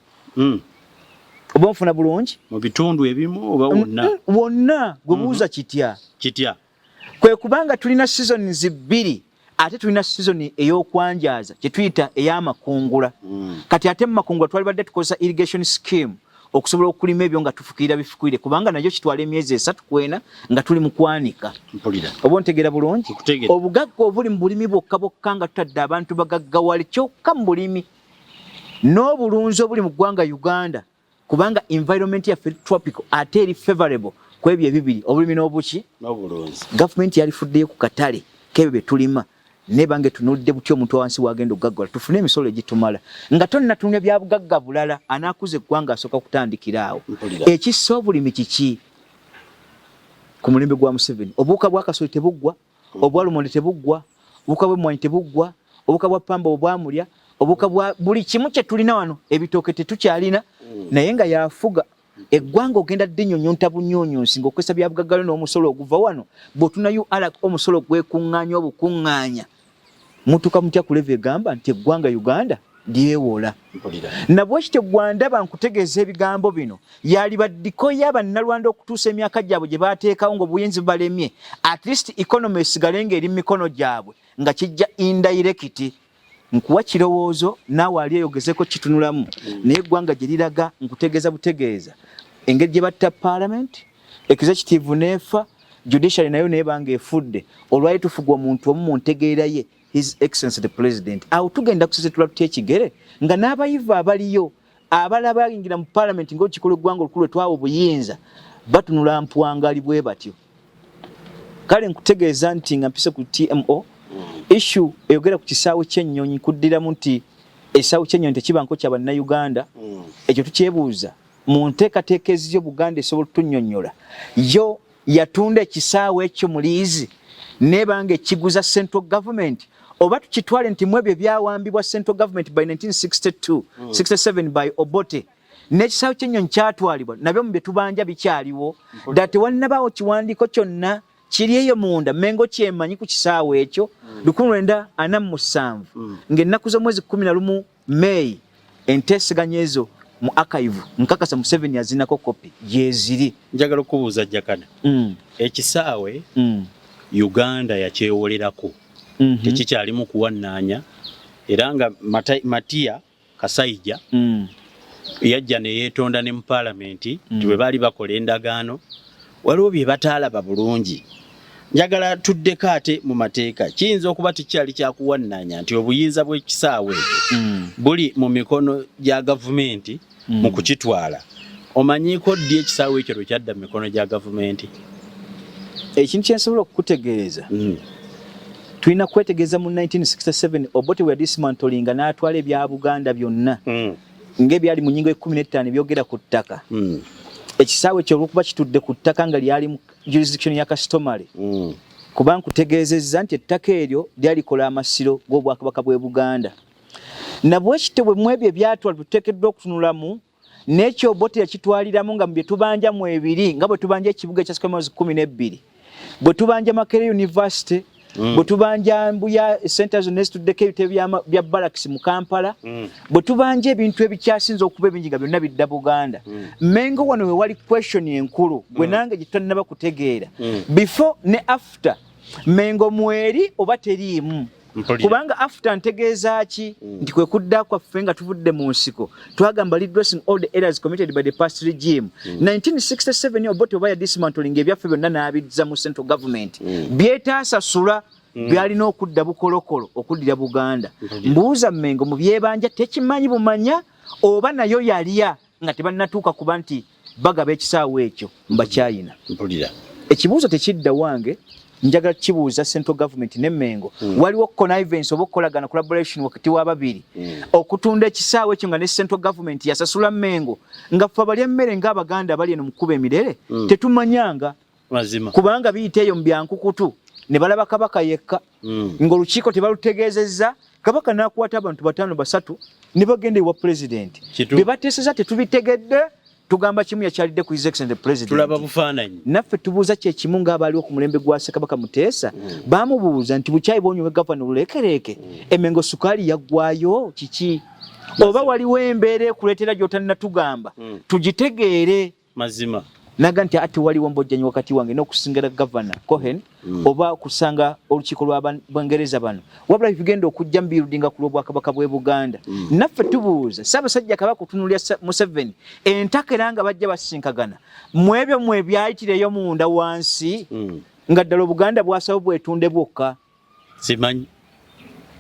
oba nfuna bulungi mu bitundu ebimu oba wonna gwebuuza kitya kwe kubanga tulina seasons 2 ate tulina season ey'okwanjaaza kye tuyita ey'amakungula kati ate mu makungula twali badde tukozesa irrigation scheme okusobola okulima ebyo nga tufukirira bifukwire kubanga najyo kitwala emyezi 3 kwena nga tuli mu kwanika oba ontegeera bulungi obugagga obuli mu bulimi bwokka nga tutadde abantu bagaggawale kyokka mu bulimi n'obulunzi obuli mu ggwanga Uganda kubanga environment yaffe tropical ate eri favorable kwebyo ebibiri obulimi n'obuki gavumenti yalifuddeyo ku katale kebyo bye tulima nebange tunudde butyo omuntu wansi wagenda okugaggawala tufune emisolo egitumala nga tonna tunya bya bugagga bulala anaakuza eggwanga asooka kutandikira awo ekissa obulimi kiki ku mulembe gwa Museveni obuwuka bwa kasooli tebuggwa obwa lumonde tebuggwa obuwuka bw'emmwanyi tebuggwa obuwuka bwa pamba obwamulya obuwuka bwa buli kimu kye tulina wano ebitooke tetukyalina naye nga yafuga eggwanga ogenda ddinyonyonta bunyonyonsi ng'okozesa bya bugaggalo n'omusolo oguva wano bw'otunayo alaka omusolo gwekuŋŋaanya obukuŋŋaanya mutuuka mutya ku level egamba nti eggwanga Uganda lyewola nabwe kityo gwandaba nkutegeeza ebigambo bino yali baddiko y'abannalwanda okutuusa emyaka gyabwe gye baateekawo ng'obuyinzi balemye at least economy esigale ng'eri mu mikono gyabwe nga kijja indirect nkuwa kirowoozo naawe ali eyogezeko kitunulamu naye eggwanga gye liraga nkutegeeza butegeeza engeri gye batta parliament executive neefa judiciary nayo neebanga efudde olwali tufugwa omuntu omu mu ntegeera ye His Excellency the President awo tugenda kusesetula tutya ekigere nga n'abayivu abaliyo abalala bayingira mu parliament ng'olukikolo eggwanga olukulu etwawa obuyinza batunula mpwangali bwe batyo kale nkutegeeza nti nga mpise ku TMO issue eyogera ku kisaawe ky'ennyonyi kuddiramu nti ekisaawe ky'ennyonyi tekibanko kya bannayuganda ekyo tukyebuuza mu nteekateeka eziryo Buganda esobola otunnyonnyola yo yatunda ekisaawe ekyo mu liizi nebanga ekiguza central government oba tukitwale nti mu ebyo byawambibwa central government by 1962 67 by Obote n'ekisaawe ky'ennyonyi kyatwalibwa nabyo mu bye tubanja bikyaliwo ddala tewannabaawo kiwandiiko kyonna kiri eyo munda Mengo kyemanyi ku kisaawe ekyo 1947 ng'ennaku z'omwezi 11 May enteeseganya ezo mu archive nkakasa Museveni azinako kopi yeziri njagala okubuuza Jakana ekisaawe Uganda yakyewolerako tekikyali mu kuwannaanya era nga Matiya Kasaija yajja ne yeetonda ne mu paalamenti nti bwe baali bakola endagaano waliwo bye bataalaba bulungi njagala tuddeko ate mu mateeka kiyinza okuba tekyali kyakuwannaanya nti obuyinza bw'ekisaawe buli mu mikono gya gavumenti mu kukitwala omanyiiko ddi ekisaawe ekyo lwe kyadda mu mikono gya gavumenti ekintu kyensobola okukutegeeza tulina kwetegeeza mu 1967 Obote we dismantlinga n'atwala ebya Buganda byonna ng'ebyali mu nnyingo 15 byogera ku ttaka ekisaawe ekyo olw'okuba kitudde ku ttaka nga lyali mu jurisdiction ya customary kuba nkutegeezezza nti ettaka eryo lyalikola amasiro g'obwakabaka bw'e Buganda nabwe kityo bwe mu ebyo ebyatwala tuteekeddwa okutunulamu n'ekyo Obote yakitwaliramu nga mu bye tubanja mu ebiri nga bwe tubanja ekibuga ekya Sikamozi 12 bwe tubanja Makerere University bwe tubanja Mbuya centers nezituddeko ebitebe bya Barracks mu Kampala bwe tubanja ebintu ebikyasinza okuba ebingi nga byonna bidda Buganda Mengo wano we wali question enkulu gwe nange gye tutannaba kutegeera before ne after Mengo mweri oba teriimu kubanga after ntegeeza ki nti kwe kudda kwaffe nga tuvudde mu nsiko twagamba redressing all the errors committed by the past regime 1967 Obote oba ya dismantling ebyaffe byonna n'abizza mu central government byetaasasula byalina okudda bukolokolo okuddira Buganda mbuuza Mengo mu byebanja tekimanyi bumanya oba nayo yalya nga tebannatuuka kuba nti bagaba ekisaawe ekyo mbakyayina ekibuuzo tekidda wange njagala kibuuza central government ne Mengo waliwo connivance oba okukolagana collaboration wakati w'ababiri okutunda ekisaawe ekyo nga ne central government yasasula Mengo nga ffe abalya emmere ng'Abaganda abali eno mu kkuba emirere tetumanyanga kubanga biyita eyo mu byankukutu ne balaba kabaka yekka ng'olukiiko tebalutegeezezza kabaka n'akwata abantu 5 3 ne bagenda ewa president bye bateeseza tetubitegedde tugamba kimu yakyalidde ku His Excellency the President tulaba bufaananyi naffe tubuuza kye kimu ng'abaaliwo ku mulembe gwa Ssekabaka Muteesa baamubuuza nti bukyayi bwonyowe gavana olulekereke Emengo sukaali yaggwayo kiki oba waliwo embeera ekuleetera gy'otannatugamba tugitegeere mazima naga nti ati waliwo mbojjanyi wakati wange n'okusingira gavana Cohen oba kusanga olukiiko lw'Abangereza bano wabula bigenda okujja mbirudinga ku lw'Obwakabaka bw'e Buganda naffe tubuuza Ssaabasajja Kabaka otunuulira Museveni entakera nga bajja basinkagana mu ebyo mu ebyayitireyo munda wansi nga ddala Obuganda bwasaba bwetunde bwokka simanyi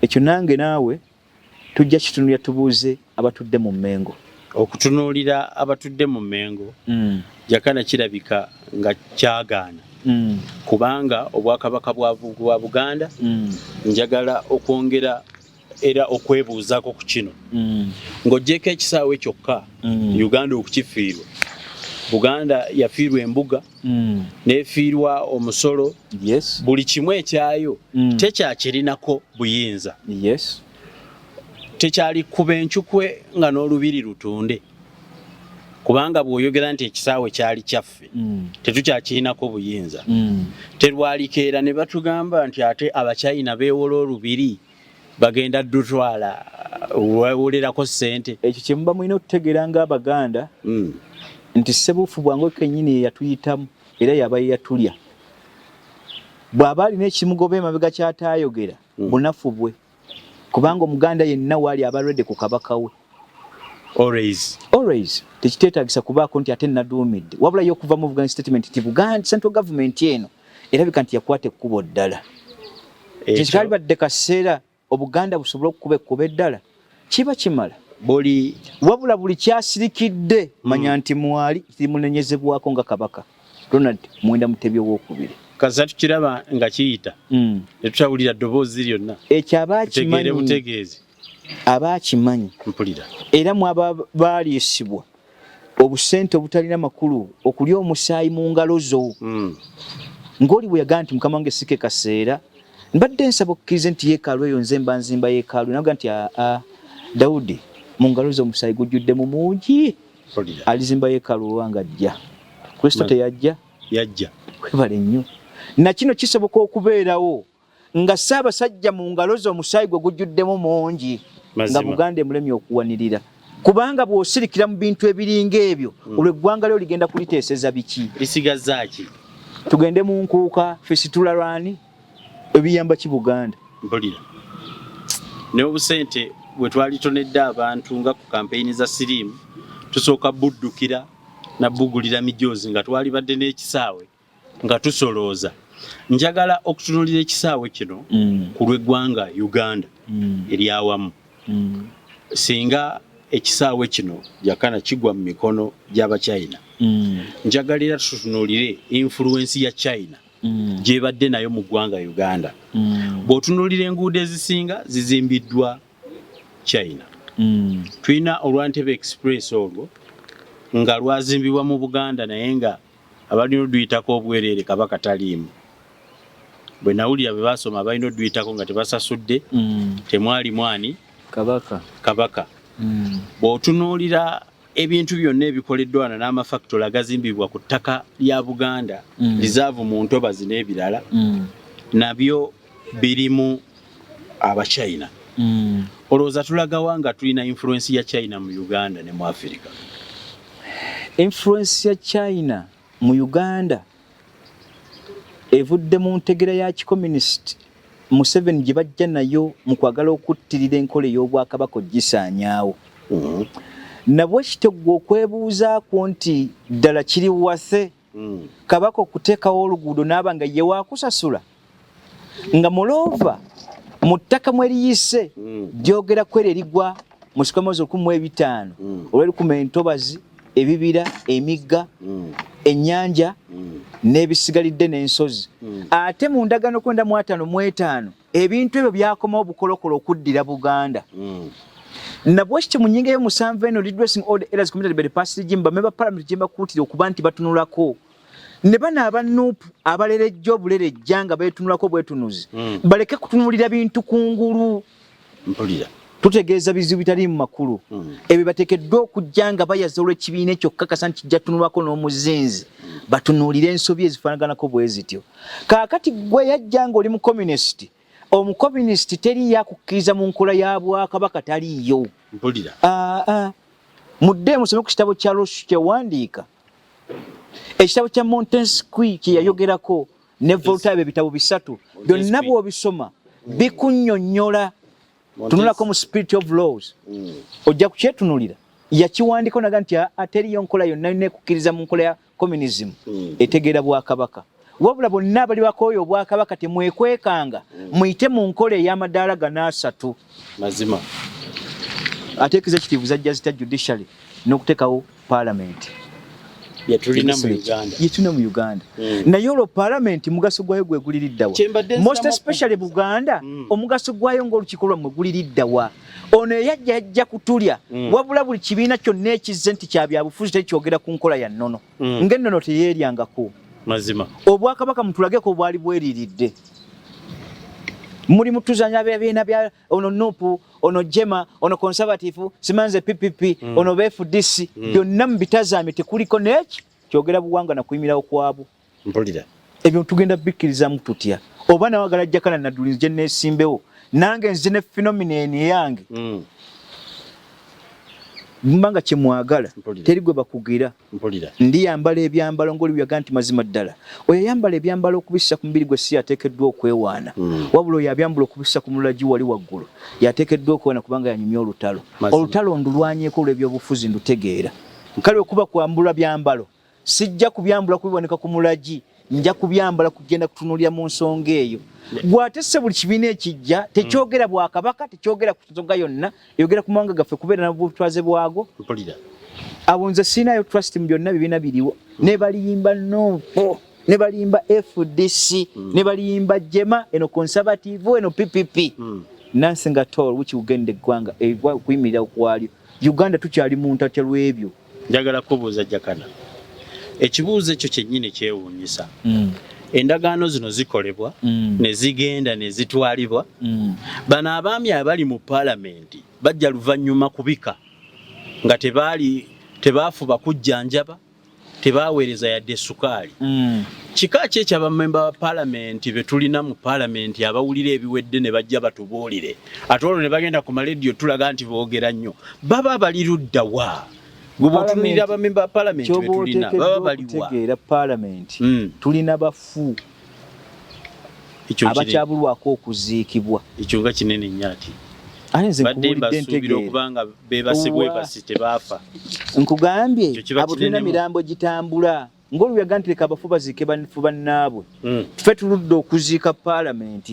ekyo nange naawe tujja kitunulira tubuuze abatudde mu Mengo okutunuulira abatudde mu Mengo Jakana kirabika nga kyagaana kubanga Obwakabaka bwa Buganda njagala okwongera era okwebuuzaako ku kino ng'oggyeko ekisaawe kyokka Uganda okukifiirwa Buganda yafiirwa embuga n'efiirwa omusolo buli kimu ekyayo tekyakirinako buyinza tekyali kuba enkyukwe nga n'olubiri lutunde kubanga bw'oyogera nti ekisaawe kyali kyaffe tetukyakirinako buyinza terwalikeera ne batugamba nti ate Abachina beewola olubiri bagenda dutwala wawolerako ssente ekyo kye muba mulina okutegeera ng'Abaganda nti ssebuufu bwangu kennyini yatuyitamu era yaba yatulya bw'aba alina ekimugoba emabega ky'ataayogera bunafu bwe kubanga Omuganda yenna waali abalwadde ku kabaka we always tekiteetaagisa kubaako nti ate naduumidde wabula yo okuva mu Buganda statement nti Buganda central government eno erabika nti yakwata ekkubo ddala kikali badde kaseera Obuganda busobole okukuba ekkubo eddala kiba kimala wabula buli kyasirikidde manya nti mwali kimunenyezebwako nga kabaka Ronald Mwenda Mutebi ow'okubiri kaza tukiraba nga kiyita netutawulira ddoboozi lyonna ekyo abaakimanyi mpulira era mwaba baaliisibwa obusente obutalina makulu okulya omusaayi mu ngalo zo ng'oli bwe yagaa nti mukama wange sike kaseera mbadde nsaba okkiriza nti yeekaalu eyo nze mba nzimba yeekaalu naga nti Dawudi mu ngalo zo omusaayi gujjudde mu mungi alizimba yeekaalu owanga ajja Kristo teyajja webale nnyo na kino kisoboka okubeerawo nga Ssaabasajja mu ngalo zo omusaayi gwe gujjuddemu mungi nga Buganda emulemi okuwanirira kubanga bw'osirikira mu bintu ebiringa ebyo olw'eggwanga lyo ligenda kuliteeseza biki lisigazaaki tugende mu nkuuka fesitula lwani ebiyamba ki Buganda mpulira ne obusente bwe twalitonedde abantu nga ku kampeyini za siriimu tusooka buddukira nabbugulira mijoozi nga twali badde n'ekisaawe nga tusolooza njagala okutunuulira ekisaawe kino ku lw'eggwanga Uganda eryawamu singa ekisaawe kino Jakana kigwa mu mikono gy'Abachina njagalira tutunuulire influence ya China gyebadde nayo mu ggwanga Uganda bw'otunuulira enguudo ezisinga zizimbiddwa China tulina olw'Entebbe Express olwo nga lwazimbibwa mu Buganda naye nga abalina oduyitako obwereere kabaka taliimu bwe nawulira bwe basoma balina oduyitako nga tebasasudde temwali mwani kabaka bw'otunuulira ebintu byonna ebikoleddwa wano n'amafactory agazimbibwa ku ttaka lya Buganda lizaavu mu ntobazi n'ebirala nabyo birimu Abachina olowooza tulagawa nga tulina influence ya China mu Uganda ne mu Africa influence ya China mu Uganda evudde mu ntegera ya kikomunisiti Museveni gye bajja nayo mu kwagala okuttirira enkola ey'obwakabaka ogisaanyaawo nabwe kityo gwe okwebuuzaako nti ddala kiri wase kabaka okuteekawo oluguudo n'aba nga ye waakusasula nga mulova mu ttaka mwe liyise gyogera kwera erigwa mu sikwamawezi 1500 olw'erikuma entobazi ebibira emigga ennyanja n'ebisigalidde n'ensozi ate mu ndagaano 1955 ebintu ebyo byakomawo bukolokolo okuddira Buganda nabwe kityo mu nnyinga y'omusanvu eno redressing all the errors committed by the past regime bamemba parliament gye bakuutira okuba nti batunulako ne bano abanuupu abalelejja obulelejja nga beetunulako bwetunuzi baleke kutunulira bintu kungulu mpulira tutegeeza bizibu bitali mu makulu ebyo bateekeddwa okujja nga bayaza olw'ekibiina ekyo kkakasa nti kijja tunulwako n'omuzinzi batunuulire ensobi ezifaanaganako bwe zityo kaakati gwe yajja nga oli mukomunisiti omukomunisiti teri yakukkiriza mu nkola ya bwakabaka taliiyo mpulira mudde musome ku kitabo kya Rosh kyewandiika ekitabo kya Montesquieu kye yayogerako ne Voltaire ebitabo bisatu byonna bw'obisoma bikunnyonnyola tunulako mu spirit of laws ojja kukyetunulira yakiwandiko naga nti ateriyo nkola yonna nekukkiriza mu nkola ya communism etegeera bwakabaka wabula bonna abali bakooyo obwakabaka temwekwekanga muyite mu nkola ey'amadaala gana 3 mazima ate executive zajja zita judiciary n'okuteekawo parliament yatulina mu Uganda naye olwo parliament mugaso gwayo gwe guliriddawa most especially Buganda omugaso gwayo ng'olukiiko lwammwe guliriddawa ono yajja kutulya wabula buli kibiina kyonna ekizze nti kya byabufuzi tekyogera ku nkola ya nnono ng'ennono teyeeryangako mazima obwakabaka mutulageko bwali bweriridde muri mutuzanya byabiina bya ono Nupu ono Jema ono Conservative simanze PPP ono BFDC byonna mbitazaame tekuliko neki kyogera buwanga na kuyimirawo kwabo mpulira ebyo tugenda bikkiriza mu tutya oba nawagala Jakana Nadulinzi gye neesimbewo nange nze ne phenomenon yange mbanga kyemwagala teri gwe bakugira ndi yambala ebyambalo ng'oli byaga nti mazima ddala oyo yambala ebyambalo okubissa ku mubiri gwe si yateekeddwa okwewaana wabula oyo abyambala okubissa ku mulagi wali waggulu yateekeddwa okwewaana kubanga yanyumya olutalo ndulwanyeeko olw'ebyobufuzi ndutegeera kale okuba kwambula byambalo sijja kubyambula kubiboneka ku mulagi nja kubyambala kugenda kutunuulira mu nsonga eyo gwatesse buli kibiina ekijja tekyogera bwakabaka tekyogera ku nsonga yonna yogera ku mawanga gaffe kubeera nabutwaze bwago abo nze siinayo trust mu byonna bibiina biriwo ne baliyimba nopo ne balimba FDC ne balimba Jema eno conservative eno PPP nansi nga tol which ugende gwanga kuyimirira kwali Uganda tukyali mu ntatero ebyo njagala kubuuza Jakana ekibuuzo ekyo kyennyini kyewuunyisa endagaano zino zikolebwa ne zigenda ne zitwalibwa bano abaami abali mu paalamenti bajja luvannyuma kubika nga tebaafuba kujjanjaba tebaweereza yadde sukaali kika ki ekyabamemba ba paalamenti be tulina mu paalamenti abawulira ebiwedde ne bajja batubuulire ate olwo ne bagenda ku malediyo tulaga nti boogera nnyo baba bali ludda wa Gubotunira abamemba parliament betulina baba baliwa tegeera parliament tulina bafu abakyabulwako okuziikibwa ekyo nga kinene nnyati anze kubulidde ntegeera okubanga bebasibwe basite bafa nkugambye abo tulina mirambo gitambula ngolu yaganteka abafu baziike bafuba naabwe tufe tuludde okuziika parliament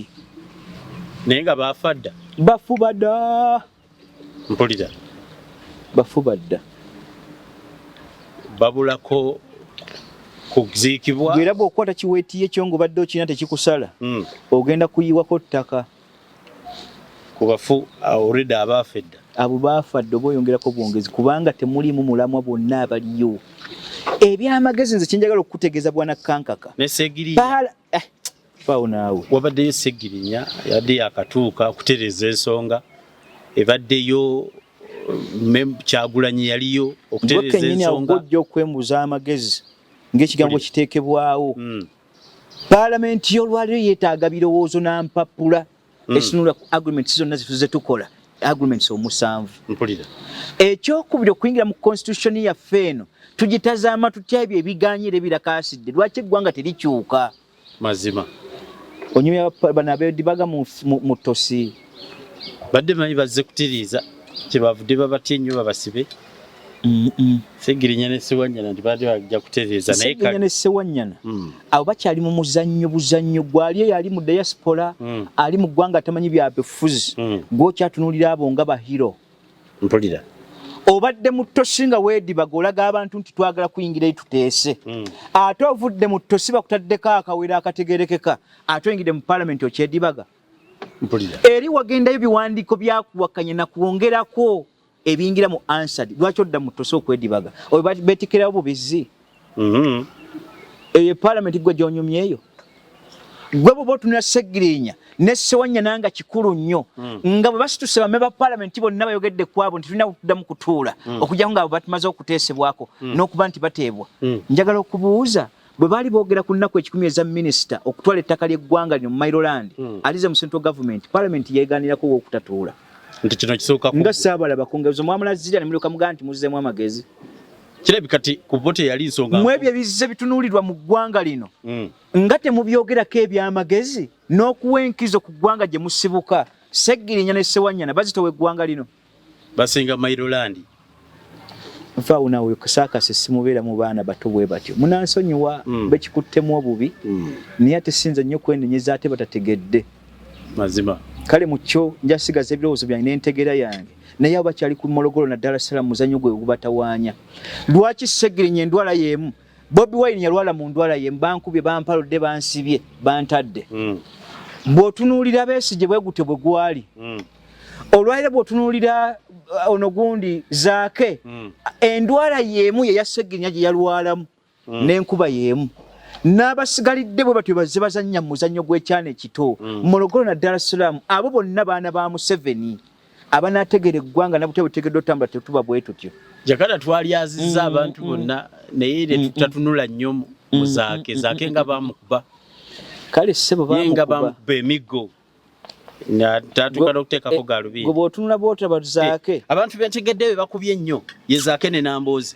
naye nga bafadda bafubadda mpulira bafubadda babulako kuziikibwa gwera bw'okwata kiweetiye kyongo badde okina tekikusala ogenda kuyiwako ttaka ku bafu already abaafedda abo baafadde oba oyongerako bwongezi kubanga temulimu mulamwa bonna abaliyo ebyamagezi nze kyenjagala okukutegeeza bwana kankaka ne Segirinya faawo naawe wabaddeyo Segirinya yadde yakatuuka kutereeza ensonga ebaddeyo Kyagulanyi yaliyo okutereeza ensonga ojja okwembuza amagezi ng'ekigambo kiteekebwawo paalamenti y'olwaliro yeetaaga birowoozo n'ampapula esinula agreements zonna zifuze tukola agreements 7 mpulira ekyokubiri okuyingira mu constitution yaffe eno tugitazaama tutya ebyo ebiganyira ebirakaasidde lwaki eggwanga terikyuka mazima onyumya bano abeedibaga mu tosi badde manyi bazze kutiriiza kyebavudde babatya ennyo babasibe Segirinya ne Sewanyana ndibadde bajja kutereeza naye Segirinya ne Sewanyana abo bakyali mu buzannyo gwali yali mu diaspora ali mu ggwanga atamanyi byabufuzi gw'okyatunuulira abo nga bahiro mpulira obadde mu tosi nga weedibaga olaga abantu nti twagala kuyingira tuteese ate ovudde mu tosi bakutaddeko akawera akategerekeka ate oyingidde mu paalamenti okyedibaga mpulira eri wagendayo biwandiiko byakuwakanya na kwongerako ebingira mu answered lwaki odda mu tosi okwedibaga oyo betikirawo bubizi eyo paalamenti gwe gyonyumyeyo gwe bwoba otunira Segirinya ne Sewanyana nga kikulu nnyo nga bwe basituse bame ba paalamenti bonna bayogedde kwabo nti tulina kuddamu kutuula okujjaku nga abo batumaze okuteesebwako n'okuba nti bateebwa njagala okubuuza bwe baali boogera ku nnaku 10 eza minisita okutwala ettaka ly'eggwanga lino mu Mailoland alize mu central government paalamenti yeegaanirako w'okutatuula nti kino kisooka nga Ssaabala bakongezo mwamulazirya ne mulyoka mugaa nti muzizeemu amagezi kirabika kati ku vote yali nsonga mu ebyo ebizze bitunuulirwa mu ggwanga lino nga temubyogerako ebyamagezi n'okuwa enkizo ku ggwanga gye musibuka Segirinya ne Sewanyana bazitowa eggwanga lino basinga Mailoland nfaawo naawe Ssaako simubeera mu baana bato bwe batyo munansonyiwa bekikuttemu obubi naye ate sinza nnyo kwenenyeza ate batategedde mazima kale mukyo njasigaza ebirowoozo byange n'entegeera yange naye abo bakyali ku Morogoro na Dar es Salaam muzannyo gwe gubatawaanya lwaki Segirinya endwala y'emu Bobi Wine yalwala mu ndwala y'emu bankubye bampalodde bansibye bantadde bw'otunuulira Besigye bwe gute bwe gwali olwaliro bw'otunuulira ono gundi Zaake endwala y'emu ye ya Segirinya gye yalwalamu n'enkuba y'emu n'abasigalidde bwe batyo bazze bazannya mu muzannyo gw'ekyana ekito Morogoro na Dar es Salaam abo bonna baana ba Museveni abanaategera eggwanga nabutya butegeddwa otambula tetuba bwe tutyo Jakana twali azizza abantu bonna naye tutatunula nnyo mu Zaake nga bamukuba kale ssebo bamukuba emiggo na tatukana okuteekako galubindi gwe bw'otunula bw'otaba Zaake abantu bentegedde bakubye nnyo ye Zaake ne Nambooze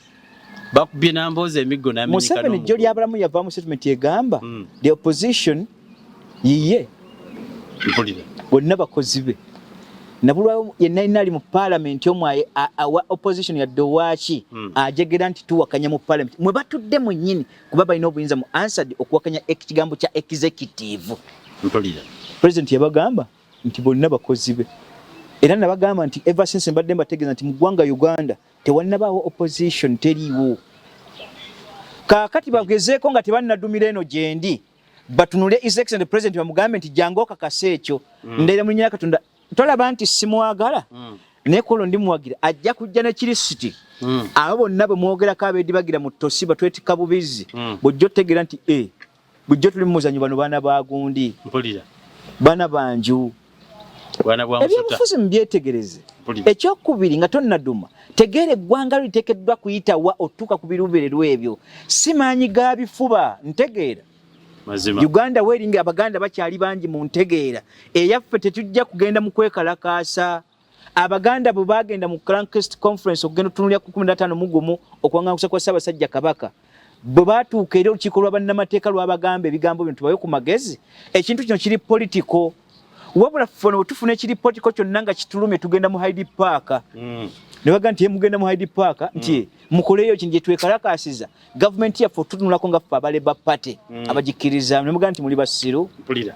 bakubye Nambooze emiggo n'amenyeka Museveni jjo lyabalamu yavaamu statement egamba the opposition yiye mpulira bonna bakozi be nabulwawo yenna alina ali mu parliament omwaye awa opposition yadde waaki ajegera nti tuwakanya mu parliament mwe batudde mu nnyini kuba balina obuyinza mu answered okuwakanya ekigambo kya executive mpulira president yabagamba nti bonna bakozi be era nabagamba nti ever since mbadde mbategeeza nti mu ggwanga Uganda tewannabaawo opposition teriiwo kaakati bagezeeko nga tebannadumira eno gyendi batunule his excellent president bamugambe nti jangu okakase ekyo ndeera mu nnyina Katonda tolaba nti simwagala neekolo ndimuwagira ajja kujja ne kirisiti abo bonna bwe mwogerako abeedibagira mu ttosi batwetika bubizi bw'ojja otegeera nti bulijjo tuli mu muzanyo bano baana bagundi mpulira baana banju ebyobufuzi mubyetegereze ekyokubiri nga tonnaduma tegeera eggwanga liteekeddwa kuyitawa otuuka ku biruubirirwa ebyo si maanyi ga bifuba ntegeera Uganda weringa Abaganda bakyali bangi mu ntegeera eyaffe tetujja kugenda mu kwekalakaasa Abaganda bwe bagenda mu Crankest Conference okugenda otunulya ku 15 mugumu okuwangakusa kwa Ssaabasajja Kabaka bwe baatuuka era olukiiko lwa bannamateeka lw'Abagamba ebigambo bino tubawe ku magezi ekintu kino kiri politiko wabula ffe tufuna ekiri politiko kyonna nga kitulumye tugenda mu Hyde Park ne baga nti mugenda mu Hyde Park nti mukoleyo kintu gye twekalakaasiza gavumenti yaffe tutunulako nga ffe abaleba party abagikkiriza ne muga nti muli basiru mpulira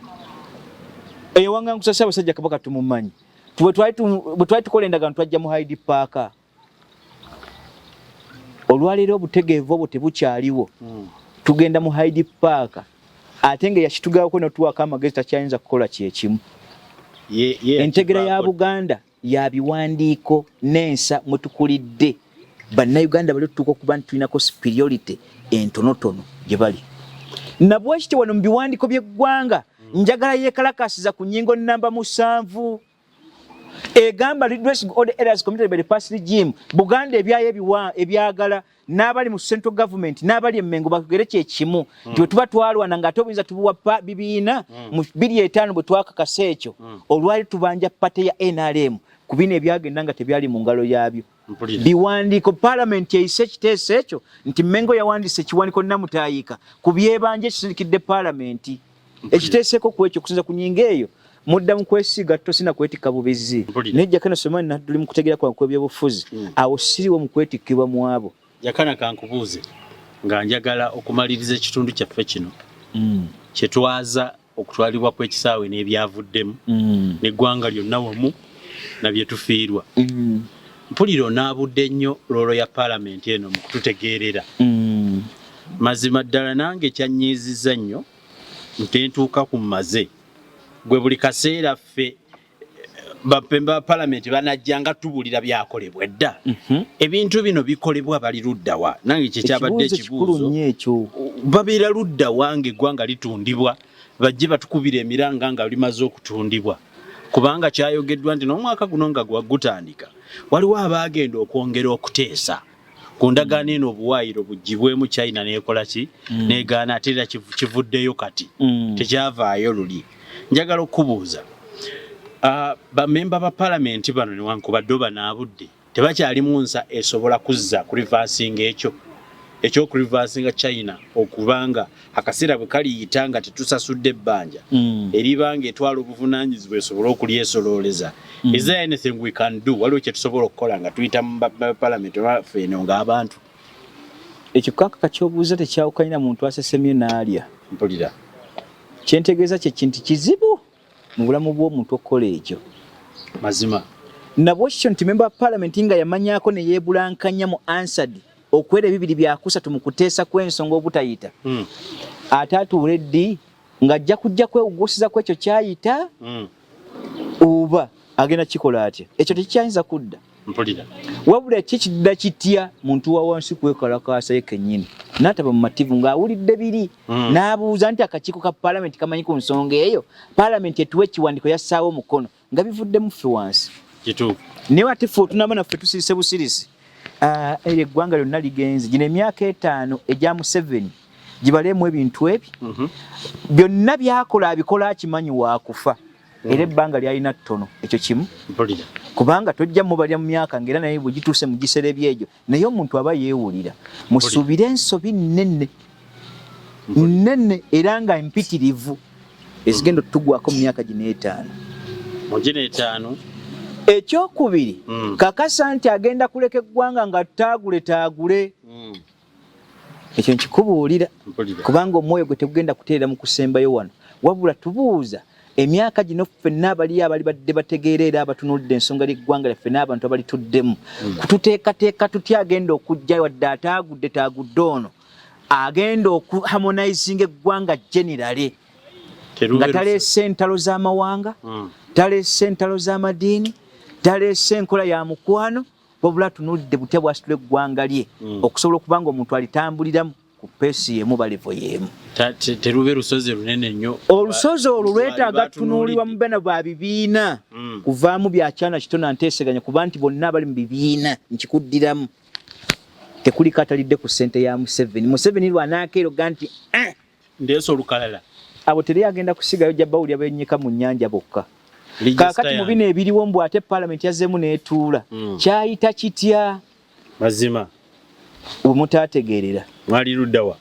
eyo wangankusa Ssaabasajja Kabaka tumumanyi bwe twali tukola endagaano twajja mu Hyde Park olwaleero obutegeevu obwo tebukyaliwo tugenda mu Hyde Park ate nga yakitugaako notuwaako amagezi takyayinza kukola kyekimu entegera ya Buganda ya biwandiiko n'ensa mwe tukulidde bannayuganda bali tutuuka okuba nti tulinako superiority entonotono gye bali nabwekiti wano mu biwandiiko by'eggwanga njagala yeekalakaasiza ku nnyingo nnamba 7 egamba redressing all the errors committed by the past regime Buganda ebyayo ebyagala n'abali mu central government n'abali emmengo bakugere kyekimu nti bwe tuba twalwana nga ate obuyinza tubuwa bibiina mu 2005 bwe twakakasa ekyo olwali tubanja pate ya NRM ku bino ebyagenda nga tebyali mu ngalo yaabyo biwandiiko parliament eyise ekiteeso ekyo nti Mmengo yawandiise ekiwandiiko Namutayiika ku byebanja ekisindikidde parliament ekiteeseeko ku ekyo okusinza ku nnyingo eyo muddamu kwesiga tosina kwetikka bubizi nejjakana somani nadduli mu kutegeera kwange kw'ebyobufuzi awo siriwo mu kwetikkibwa mu abo Jakana kankubuuze nga njagala okumaliriza ekitundu kyaffe kino kye twaza okutwalibwa kw'ekisaawe n'ebyavuddemu n'eggwanga lyonna wamu na bye tufiirwa mpulira onaabudde nnyo loolo ya paalamenti eno mu kututegeerera mazima ddala nange kyannyiizizza nnyo ntentuuka ku mmaze gwe buli kaseera ffe bapemba ba paalamenti banajjanga tubulira byakolebwa edda ebintu bino bikolebwa bali luddawa nange kyekyabadde ekibuuzo babeera luddawa ng'eggwanga litundibwa bajje batukubira emiranga nga limaze okutundibwa kubanga kyayogeddwa nti n'omwaka guno nga gutandika waliwo abaagenda okwongera okuteesa ku ndagaano eno obuwaayiro bugibwemu China n'ekola ki n'egaana ate era kivuddeyo kati tekyavaayo luli njagala okubuuza bamemba ba paalamenti bano newankubadde banaabudde tebakyalimu nsa esobola kuzza ku rivansinga ekyokurivansinga China okubanga akaseera bwe kaliyita nga tetusasudde ebbanja eribanga etwala obuvunaanyizibwa esobola okulyesolooleza is there anything we can do waliwo kye tusobola okukola nga tuyita mu paalamenti baffe eno ng'abantu ekyo kakaka ky'obuuza tekyawukanyira muntu asesemye n'alya mpulira kyentegeeza kye kintu kizibu mu bulamu bw'omuntu okukola ekyo mazima nabwekityo nti memba wa paalamenti nga yamanyaako ne yeebulankanya mu answered okwera 223 mu kuteesa kw'ensonga obutayita ate atuula eddi ng'ajja kujja kwewugusiza ku ekyo kyayita oba agenda kikola atya ekyo tekikyayinza kudda mpulira wabula kikidda kitya muntu wa wansi kwekalakaasa ye kennyini n'ataba mu mativu ng'awulidde biri n'abuuza nti akakiiko ka paalamenti kamanyi ku nsonga eyo paalamenti etuwa ekiwandiiko yassaawo omukono nga bivuddemu ffe wansi kituufu naye ate ffe otunaba naffe tusirise busirisi eggwanga lyonna ligenze gino emyaka 5 egya Museveni gibaleemu ebintu ebyo byonna byakola abikola akimanyi waakufa era ebbanga lyalina ttono ekyo kimu kubanga tojja mubalya mu myaka ngera naye bwe gituuse mu gisere byegyo naye omuntu aba yeewulira musuubire ensobi nnene era nga empitirivu ezigenda otugwako mu myaka gino 5 ekyokubiri kakasa nti agenda kuleka eggwanga nga taagule ekyo nkikubuulira kubanga omwoyo gwe tegugenda kuteera mu kusembayo wano wabula tubuuza emyaka gino ffenna abali badde bategeera era abatunuulidde ensonga ly'eggwanga lyaffe n'abantu abalituddemu kututeekateeka tutya agenda okujja wadde taagudde ono agenda okuharmonizinga eggwanga generale nga taleese entalo z'amawanga taleese entalo z'amadiini taleese enkola ya mukwano wabula tunuulidde butya bw'asitula eggwanga lye okusobola okubanga omuntu alitambuliramu ku peesi yemu balevo yemu terube lusozi lunene nnyo olusozi olwo lwetaaga tunuulibwa mu bena bwa bibiina kuvaamu byakyana kitona nteeseganya kuba nti bonna abali mu bibiina nkikuddiramu tekuli katalidde ku ssente ya Museveni lwanaakeeroga nti ndeesa olukalala abo teri agenda kusigayo jja bawulya bennyika mu nnyanja bokka kaakati mu bino ebiriwo mbu ate paalamenti yazzeemu n'etuula kyayita kitya mazima bwemutaategeerera mwali luddawa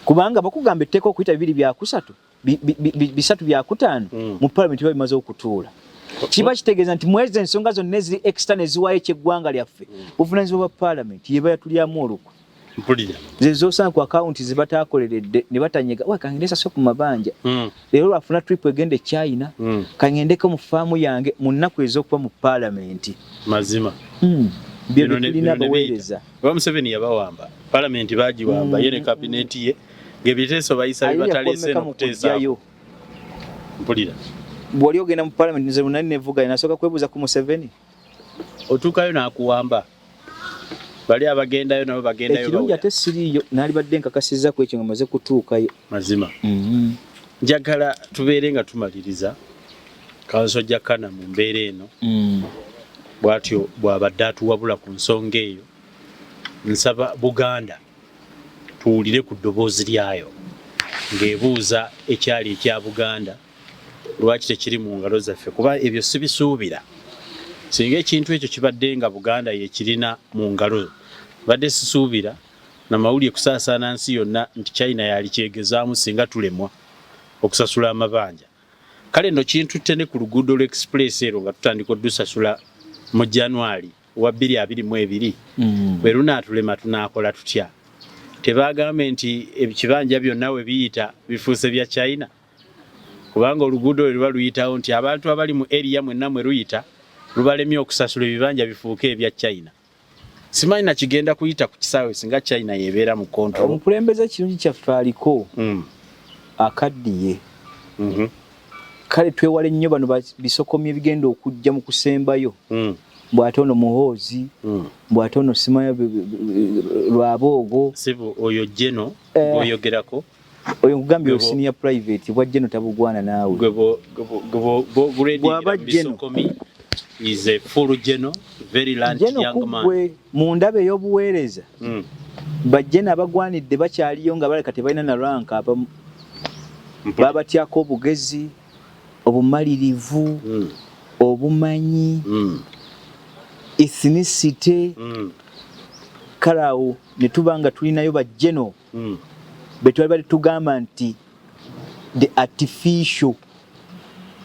kubanga bakugamba etteeka okuyita 2 3 5 mu paalamenti babimaze okutuula kiba kitegeeza nti mwezi ensonga zonna eziri extra neziwaayo ekyeggwanga lyaffe buvunaanyizibwa bwa paalamenti yeba yatulyamu olukwe zezosanga ku akawunti zebataakoleredde ne batanyega kangendesa so ku mabanja leero lwafuna trip egende China kangendeko mu faamu yange mu nnaku ez'okuba mu paalamenti mazima bino tulina abaweereza Museveni yabawamba paalamenti bagiwamba ye ne kabineti ye ng'ebiteeso bayisa bibataleese n'okuteesa mpulira bw'oli ogenda mu paalamenti nze lunani nevuga nasooka kwebuuza ku Museveni otuukayo n'akuwamba bali abagendayo nabo bagendayo ekirungi ate siriiyo naali badde nkakasizza ku ekyo nga maze kutuukayo mazima njagala tubeere nga tumaliriza Ntebbe-Jakana mu mbeera eno bw'atyo bw'abadde atuwabula ku nsonga eyo nsaba Buganda tuwulire ku ddoboozi lyayo ng'ebuuza ekyali ekya Buganda lwaki tekiri mu ngalo zaffe kuba ebyo sibisuubira singa ekintu ekyo kibadde nga Buganda yekirina mu ngalo badde sisuubira n'amawulire kusaasaana nsi yonna nti China yali kyegezaamu singa tulemwa okusasula amabanja kale nno kintutte ne ku luguudo lw'express ero nga tutandika oddusasula mu January wa 2022 bwe lunaatulema tunaakola tutya tebaagambe nti ebikibanja byonna we biyita bifuuse bya China kubanga oluguudo lwe luba luyitawo nti abantu abali mu area mwenna mwe luyita lubalemye okusasula ebibanja bifuuke ebya China simanyi na kigenda kuyita ku kisaawe singa China yebeera mu control omukulembeze kirungi kyaffe aliko akaddiye kale twewale nnyo bano bisokomye ebigenda okujja mu kusembayo bw'ate ono muhoozi bw'ate ono simanya lwaboogo sibu oyo jeno oyogerako oyo nkugambye senior private bwa jeno tabugwana naawe bw'aba jeno is a full jeno very large young man mu ndaba ey'obuweereza bajjena abagwanidde bakyaliyo nga baleka tebalina na rank abamu babatyako obugezi obumalirivu obumanyi ethnicity kalawo ne tuba nga tulinayo bajjeno betwali bali tugamba nti the artificial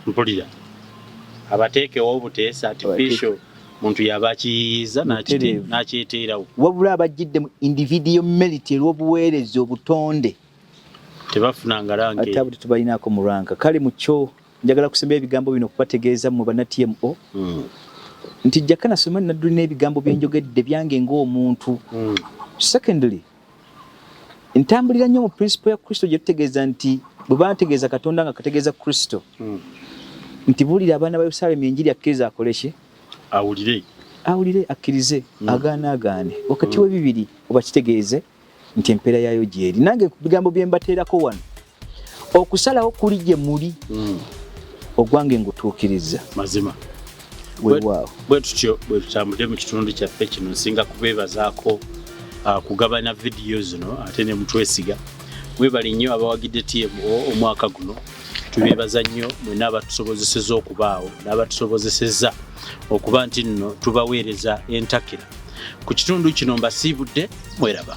mpulira abateekewo obuteesa artificial muntu yabakiyiza n'akiyiteerawo wabula abajjidde mu individual merit olw'obuweereza obutonde tebafunanga ranke ate abo tetubalinaako mu ranka kale mu kyo njagala kusemba ebigambo bino okubategeeza mu bana TMO nti Jakana somani naddulina ebigambo byenjogedde byange ng'omuntu secondly ntambulira nnyo mu principle ya Kristo gye tutegeeza nti bwe bategeeza Katonda nga kategeeza Kristo nti buulira abaana ba Yerusaalemu enjiri akkiriza akoleki awulire akkirize agaane wakati w'ebibiri oba kitegeeze nti empeera yayo gyeri nange bigambo bye mbateerako wano okusalawo kuli gye muli ogwange ngutuukiriza mazima weewaawo bwe tutyo bwe tutambudde mu kitundu kyaffe kino nsinga kubeebazaako kugabana vidiyo zino ate ne mutwesiga mwebali nnyo abawagidde TMO omwaka guno tubeebaza nnyo mwenna abatusobozeseza okubaawo n'abatusobozeseza okuba nti nno tubaweereza entakera ku kitundu kino mbasiibudde mweraba.